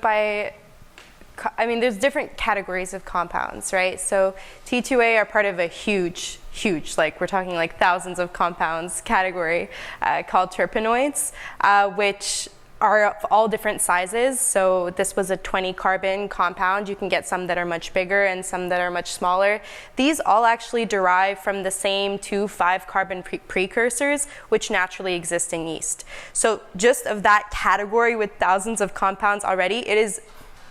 [SPEAKER 3] There's different categories of compounds, right? So T2A are part of a huge, like we're talking like thousands of compounds category called terpenoids, which are of all different sizes. So this was a 20 carbon compound. You can get some that are much bigger and some that are much smaller. These all actually derive from the same 2 5 carbon precursors which naturally exist in yeast. So just of that category with thousands of compounds already, it is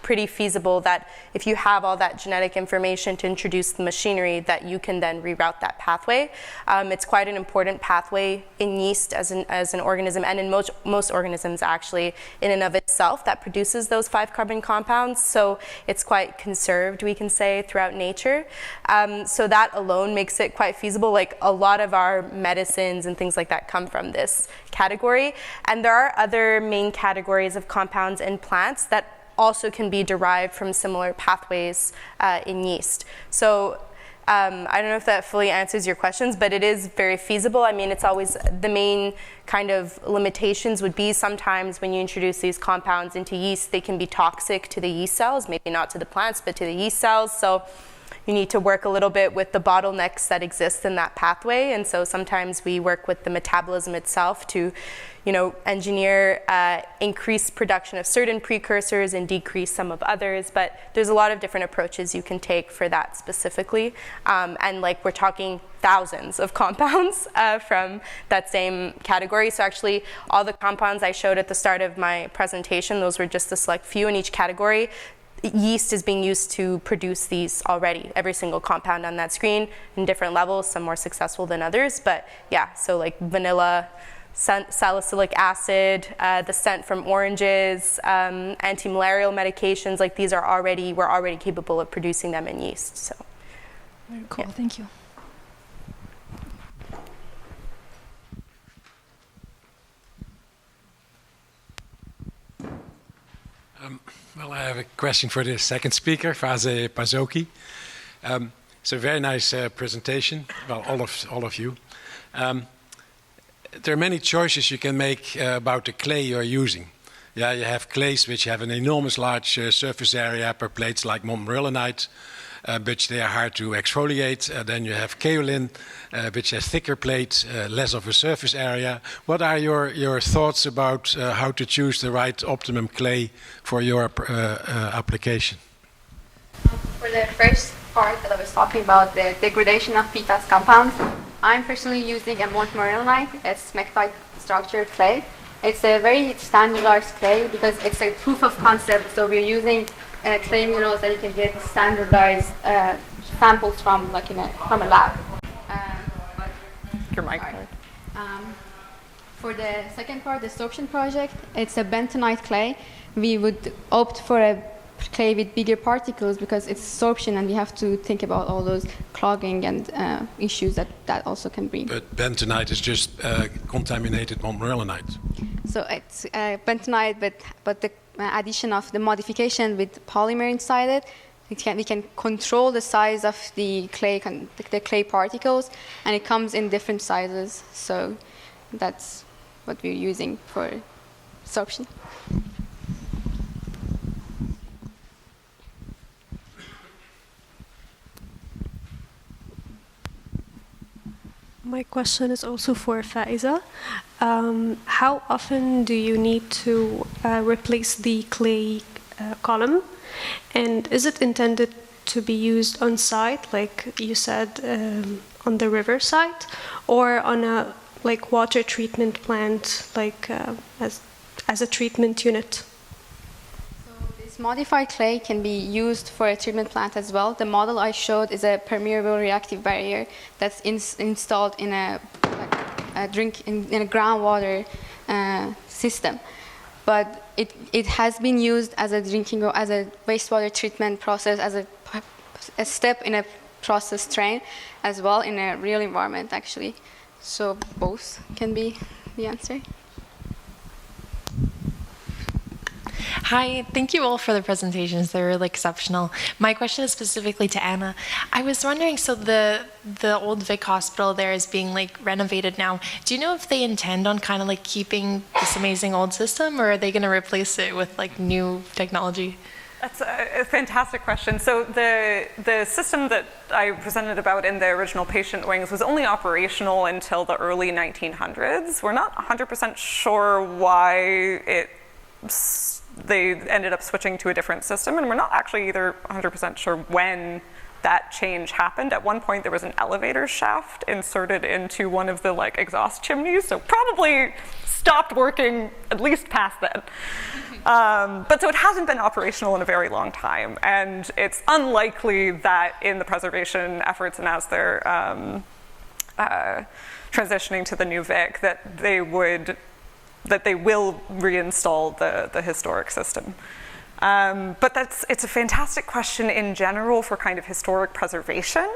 [SPEAKER 3] pretty feasible that if you have all that genetic information to introduce the machinery, that you can then reroute that pathway. It's quite an important pathway in yeast as an organism, and in most organisms actually in and of itself, that produces those 5 carbon compounds. So it's quite conserved, we can say, throughout nature. So that alone makes it quite feasible. Like a lot of our medicines and things like that come from this category. And there are other main categories of compounds in plants that also can be derived from similar pathways in yeast. So I don't know if that fully answers your questions, but it is very feasible. I mean, it's always the main kind of limitations would be sometimes when you introduce these compounds into yeast, they can be toxic to the yeast cells, maybe not to the plants, but to the yeast cells. So you need to work a little bit with the bottlenecks that exist in that pathway. And so sometimes we work with the metabolism itself to, engineer increased production of certain precursors and decrease some of others. But there's a lot of different approaches you can take for that specifically. And like we're talking thousands of compounds from that same category. So actually all the compounds I showed at the start of my presentation, those were just a select few in each category. Yeast is being used to produce these already, every single compound on that screen in different levels, some more successful than others. But yeah, so like vanilla, salicylic acid, the scent from oranges, anti-malarial medications, like these are we're already capable of producing them in yeast. So
[SPEAKER 7] very cool, yeah. Thank you.
[SPEAKER 8] Well, I have a question for the second speaker, Faezeh Pazoki. It's a very nice presentation. Well, all of you. There are many choices you can make about the clay you're using. Yeah, you have clays which have an enormous large surface area per plates, like montmorillonite, but they are hard to exfoliate. Then you have kaolin, which has thicker plates, less of a surface area. What are your thoughts about how to choose the right optimum clay for your application?
[SPEAKER 4] For the first part that I was talking about, the degradation of PFAS compounds, I'm personally using a montmorillonite, a smectite structured clay. It's a very standardized clay because it's a proof of concept. So we're using clay minerals that you can get standardized samples from, like from a lab.
[SPEAKER 5] Your mic.
[SPEAKER 4] For the second part, the sorption project, it's a bentonite clay. We would opt for a clay with bigger particles because it's sorption, and we have to think about all those clogging and issues that also can bring.
[SPEAKER 8] But bentonite is just contaminated montmorillonite.
[SPEAKER 4] So it's bentonite, but the addition of the modification with polymer inside it, we can control the size of the clay particles, and it comes in different sizes. So that's what we're using for sorption.
[SPEAKER 9] My question is also for Faezeh. How often do you need to replace the clay column? And is it intended to be used on site, like you said, on the river site, or on a water treatment plant, as a treatment unit?
[SPEAKER 4] Modified clay can be used for a treatment plant as well. The model I showed is a permeable reactive barrier that's installed in a groundwater system. but it has been used as a drinking or as a wastewater treatment process, as a step in a process train as well in a real environment, actually. So both can be the answer.
[SPEAKER 10] Hi, thank you all for the presentations. They were really exceptional. My question is specifically to Anna. I was wondering, so the old Vic hospital there is being like renovated now. Do you know if they intend on kind of like keeping this amazing old system, or are they going to replace it with like new technology?
[SPEAKER 5] That's a fantastic question. So the system that I presented about in the original patient wings was only operational until the early 1900s. We're not 100% sure why they ended up switching to a different system, and we're not actually either 100% sure when that change happened. At one point, there was an elevator shaft inserted into one of the like exhaust chimneys, so probably stopped working at least past then. But so it hasn't been operational in a very long time, and it's unlikely that in the preservation efforts and as they're transitioning to the new Vic that they will reinstall the historic system. But it's a fantastic question in general for kind of historic preservation.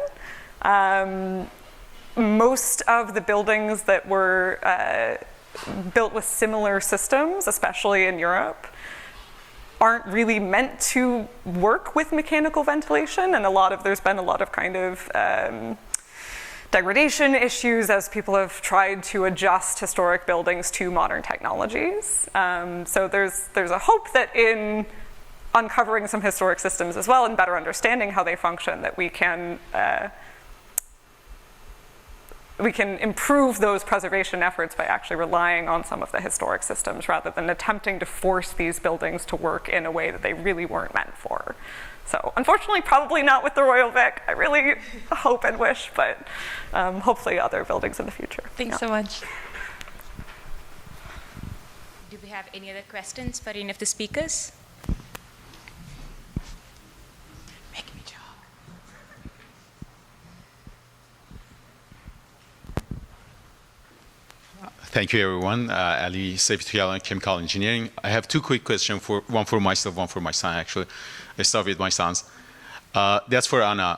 [SPEAKER 5] Most of the buildings that were built with similar systems, especially in Europe, aren't really meant to work with mechanical ventilation, and there's been a lot of kind of degradation issues as people have tried to adjust historic buildings to modern technologies. So there's a hope that in uncovering some historic systems as well and better understanding how they function, that we can improve those preservation efforts by actually relying on some of the historic systems rather than attempting to force these buildings to work in a way that they really weren't meant for. So unfortunately, probably not with the Royal Vic. I really hope and wish, but hopefully other buildings in the future.
[SPEAKER 10] Thanks so much.
[SPEAKER 2] Do we have any other questions for any of the speakers? Make me talk.
[SPEAKER 11] Thank you, everyone. Ali, Safety and Chemical Engineering. I have two quick questions, one for myself, one for my son, actually. I start with my sons. That's for Anna.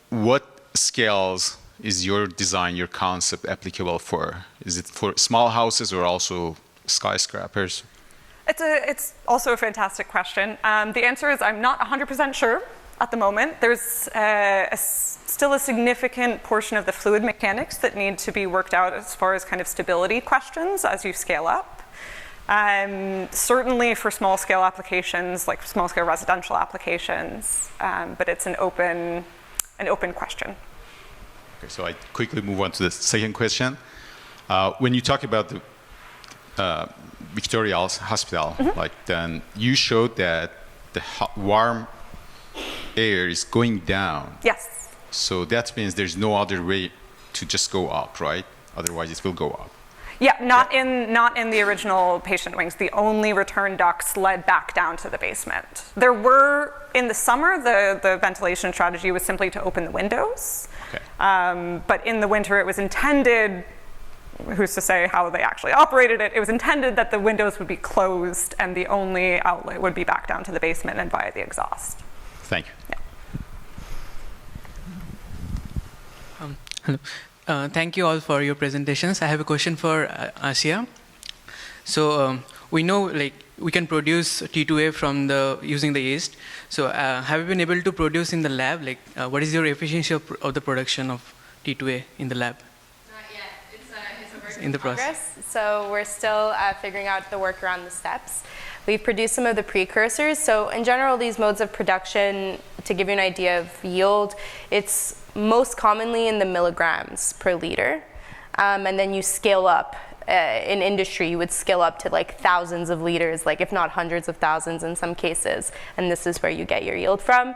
[SPEAKER 11] What scales is your design, your concept applicable for? Is it for small houses or also skyscrapers?
[SPEAKER 5] It's also a fantastic question. The answer is I'm not 100% sure at the moment. There's still a significant portion of the fluid mechanics that need to be worked out as far as kind of stability questions as you scale up. Certainly for small-scale applications, like small-scale residential applications, but it's an open question.
[SPEAKER 11] Okay, so I quickly move on to the second question. When you talk about the Victoria Hospital, then you showed that the warm air is going down.
[SPEAKER 5] Yes.
[SPEAKER 11] So that means there's no other way to just go up, right? Otherwise, it will go up.
[SPEAKER 5] Yeah, not in the original patient wings. The only return ducts led back down to the basement. There were, in the summer, the ventilation strategy was simply to open the windows.
[SPEAKER 11] Okay.
[SPEAKER 5] But in the winter, it was intended, who's to say how they actually operated it, it was intended that the windows would be closed and the only outlet would be back down to the basement and via the exhaust.
[SPEAKER 11] Thank you.
[SPEAKER 5] Yeah.
[SPEAKER 12] Hello. Thank you all for your presentations. I have a question for Asia. So we know like we can produce T2A from using the yeast. So have you been able to produce in the lab? Like what is your efficiency of the production of T2A in the lab?
[SPEAKER 3] Not yet. It's a work
[SPEAKER 12] in the process.
[SPEAKER 3] So we're still figuring out the work around the steps. We've produced some of the precursors. So in general, these modes of production, to give you an idea of yield, it's most commonly in the milligrams per liter. And then you scale up. In industry, you would scale up to like thousands of liters, like if not hundreds of thousands in some cases. And this is where you get your yield from.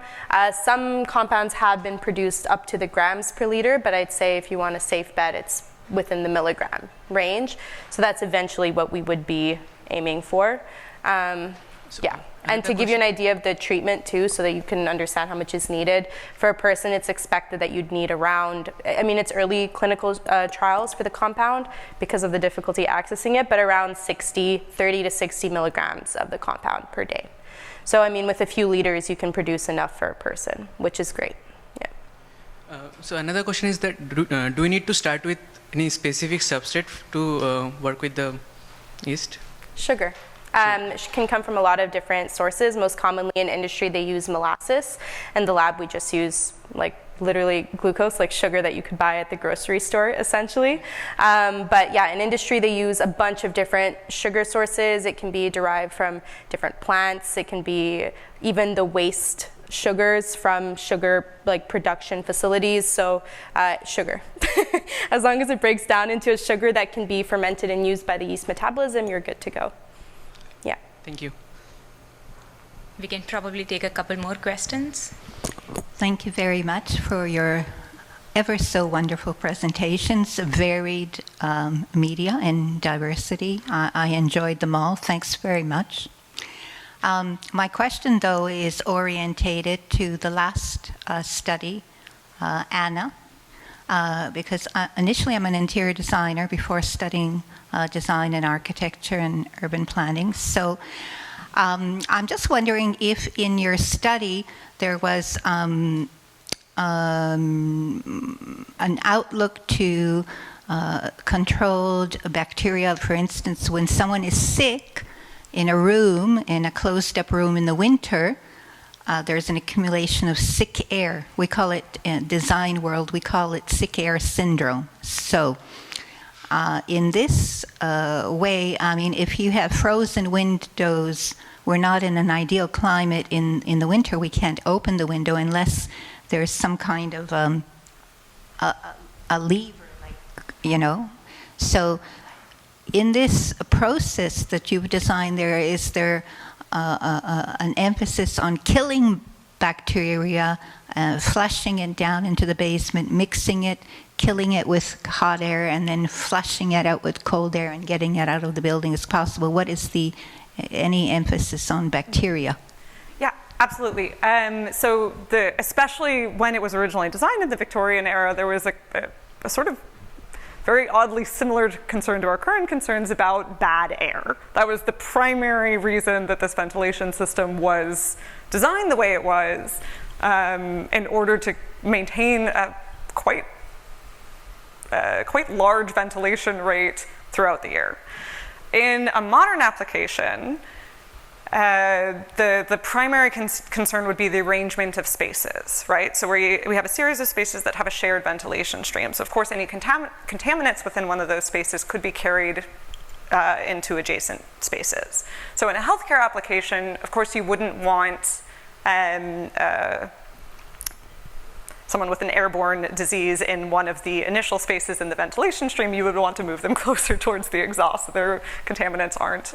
[SPEAKER 3] Some compounds have been produced up to the grams per liter, but I'd say if you want a safe bet, it's within the milligram range. So that's eventually what we would be aiming for. Yeah. And to give you an idea of the treatment too, so that you can understand how much is needed, for a person it's expected that you'd need around, I mean it's early clinical trials for the compound because of the difficulty accessing it, but around 30 to 60 milligrams of the compound per day. So I mean with a few liters you can produce enough for a person, which is great. Yeah.
[SPEAKER 12] So another question is that do we need to start with any specific substrate to work with the yeast?
[SPEAKER 3] Sugar. Can come from a lot of different sources. Most commonly in industry they use molasses. In the lab we just use like literally glucose, like sugar that you could buy at the grocery store essentially. But yeah, in industry they use a bunch of different sugar sources. It can be derived from different plants. It can be even the waste sugars from sugar like production facilities. So sugar. As long as it breaks down into a sugar that can be fermented and used by the yeast metabolism, you're good to go. Yeah.
[SPEAKER 12] Thank you.
[SPEAKER 2] We can probably take a couple more questions.
[SPEAKER 13] Thank you very much for your ever so wonderful presentations, varied media and diversity. I enjoyed them all. Thanks very much. My question, though, is orientated to the last study, Anna, because initially I'm an interior designer before studying design and architecture and urban planning. So I'm just wondering if in your study there was an outlook to controlled bacteria. For instance, when someone is sick in a room, in a closed-up room in the winter, there's an accumulation of sick air. We call it, in design world, we call it sick air syndrome. So in this way, I mean, if you have frozen windows, we're not in an ideal climate in the winter. We can't open the window unless there's some kind of a lever, like, you know. So in this process that you've designed there, is there an emphasis on killing bacteria, flushing it down into the basement, mixing it, killing it with hot air, and then flushing it out with cold air and getting it out of the building as possible? What is any emphasis on bacteria?
[SPEAKER 5] Yeah, absolutely. So especially when it was originally designed in the Victorian era, there was a sort of very oddly similar concern to our current concerns about bad air. That was the primary reason that this ventilation system was designed the way it was, in order to maintain a quite large ventilation rate throughout the year. In a modern application, the primary concern would be the arrangement of spaces, right? So we have a series of spaces that have a shared ventilation stream. So of course any contaminants within one of those spaces could be carried into adjacent spaces. So in a healthcare application, of course you wouldn't want someone with an airborne disease in one of the initial spaces in the ventilation stream. You would want to move them closer towards the exhaust so their contaminants aren't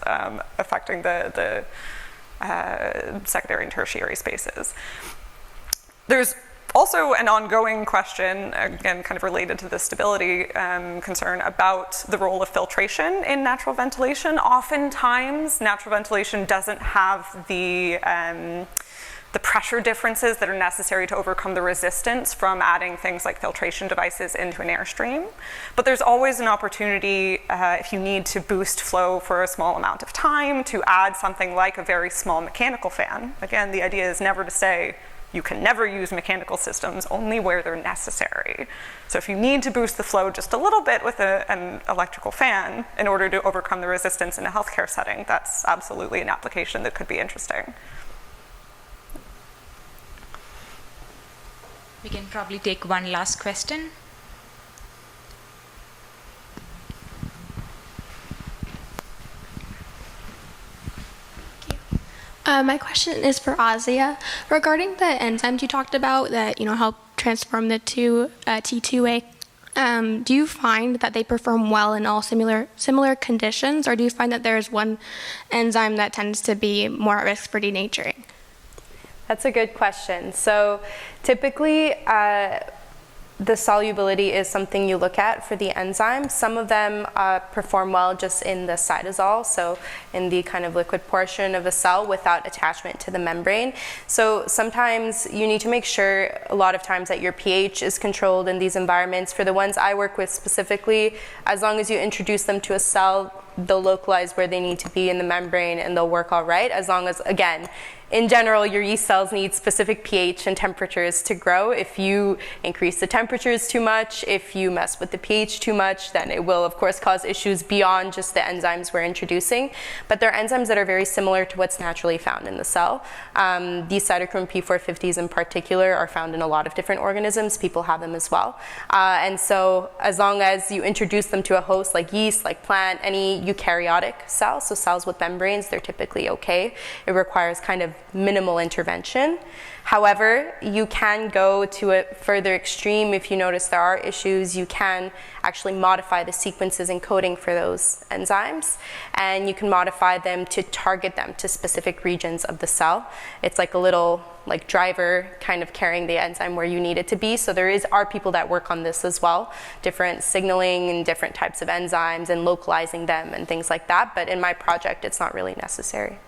[SPEAKER 5] affecting the secondary and tertiary spaces. There's also an ongoing question, again, kind of related to the stability concern, about the role of filtration in natural ventilation. Oftentimes, natural ventilation doesn't have the pressure differences that are necessary to overcome the resistance from adding things like filtration devices into an airstream. But there's always an opportunity, if you need to boost flow for a small amount of time, to add something like a very small mechanical fan. Again, the idea is never to say you can never use mechanical systems, only where they're necessary. So if you need to boost the flow just a little bit with an electrical fan in order to overcome the resistance in a healthcare setting, that's absolutely an application that could be interesting.
[SPEAKER 2] We can probably take one last question.
[SPEAKER 9] My question is for Azia. Regarding the enzymes you talked about that help transform the T2A, do you find that they perform well in all similar conditions, or do you find that there is one enzyme that tends to be more at risk for denaturing?
[SPEAKER 3] That's a good question. So typically, the solubility is something you look at for the enzymes. Some of them perform well just in the cytosol, so in the kind of liquid portion of a cell without attachment to the membrane. So sometimes you need to make sure a lot of times that your pH is controlled in these environments. For the ones I work with specifically, as long as you introduce them to a cell, they'll localize where they need to be in the membrane and they'll work all right, as long as, again, in general, your yeast cells need specific pH and temperatures to grow. If you increase the temperatures too much, if you mess with the pH too much, then it will, of course, cause issues beyond just the enzymes we're introducing. But they're enzymes that are very similar to what's naturally found in the cell. These cytochrome P450s in particular are found in a lot of different organisms. People have them as well. And so as long as you introduce them to a host like yeast, like plant, any eukaryotic cells, so cells with membranes, they're typically okay. It requires kind of minimal intervention. However, you can go to a further extreme if you notice there are issues. You can actually modify the sequences and coding for those enzymes, and you can modify them to target them to specific regions of the cell. It's like a little driver kind of carrying the enzyme where you need it to be. So there are people that work on this as well, different signaling and different types of enzymes and localizing them and things like that. But in my project, it's not really necessary.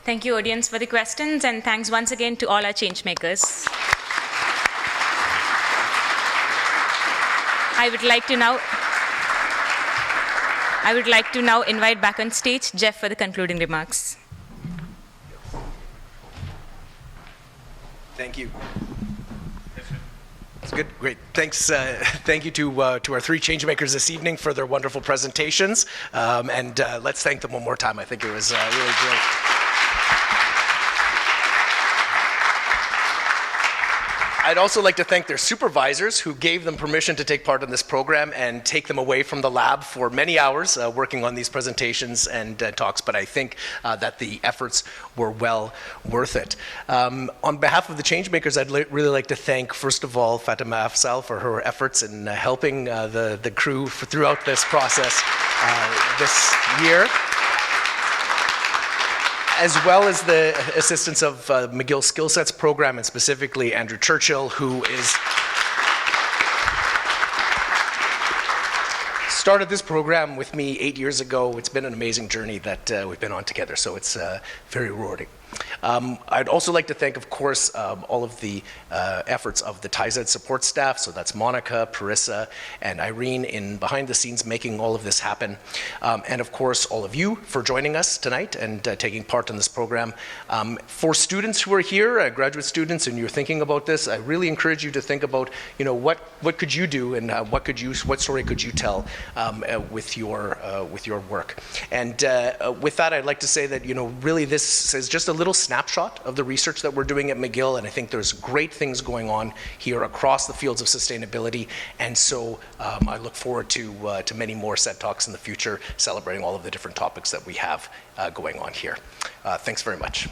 [SPEAKER 2] Thank you, audience, for the questions, and thanks once again to all our changemakers. I would like to now invite back on stage Jeff for the concluding remarks.
[SPEAKER 1] Thank you. That's good. Great. Thanks. Thank you to our three changemakers this evening for their wonderful presentations, and let's thank them one more time. I think it was really great. I'd also like to thank their supervisors who gave them permission to take part in this program and take them away from the lab for many hours working on these presentations and talks, but I think that the efforts were well worth it. On behalf of the changemakers, I'd really like to thank, first of all, Fatemeh Afzal for her efforts in helping the crew throughout this process this year, as well as the assistance of McGill Skill Sets program, and specifically Andrew Churchill, who started this program with me 8 years ago. It's been an amazing journey that we've been on together, so it's very rewarding. I'd also like to thank, of course, all of the efforts of the TIZED support staff. So that's Monica, Parissa, and Irene in behind the scenes making all of this happen. And of course, all of you for joining us tonight and taking part in this program. For students who are here, graduate students, and you're thinking about this, I really encourage you to think about, what could you do and what story could you tell with your work. And with that, I'd like to say that, really this is just a little snapshot of the research that we're doing at McGill, and I think there's great things going on here across the fields of sustainability, and so I look forward to many more SED Talks in the future, celebrating all of the different topics that we have going on here. Thanks very much.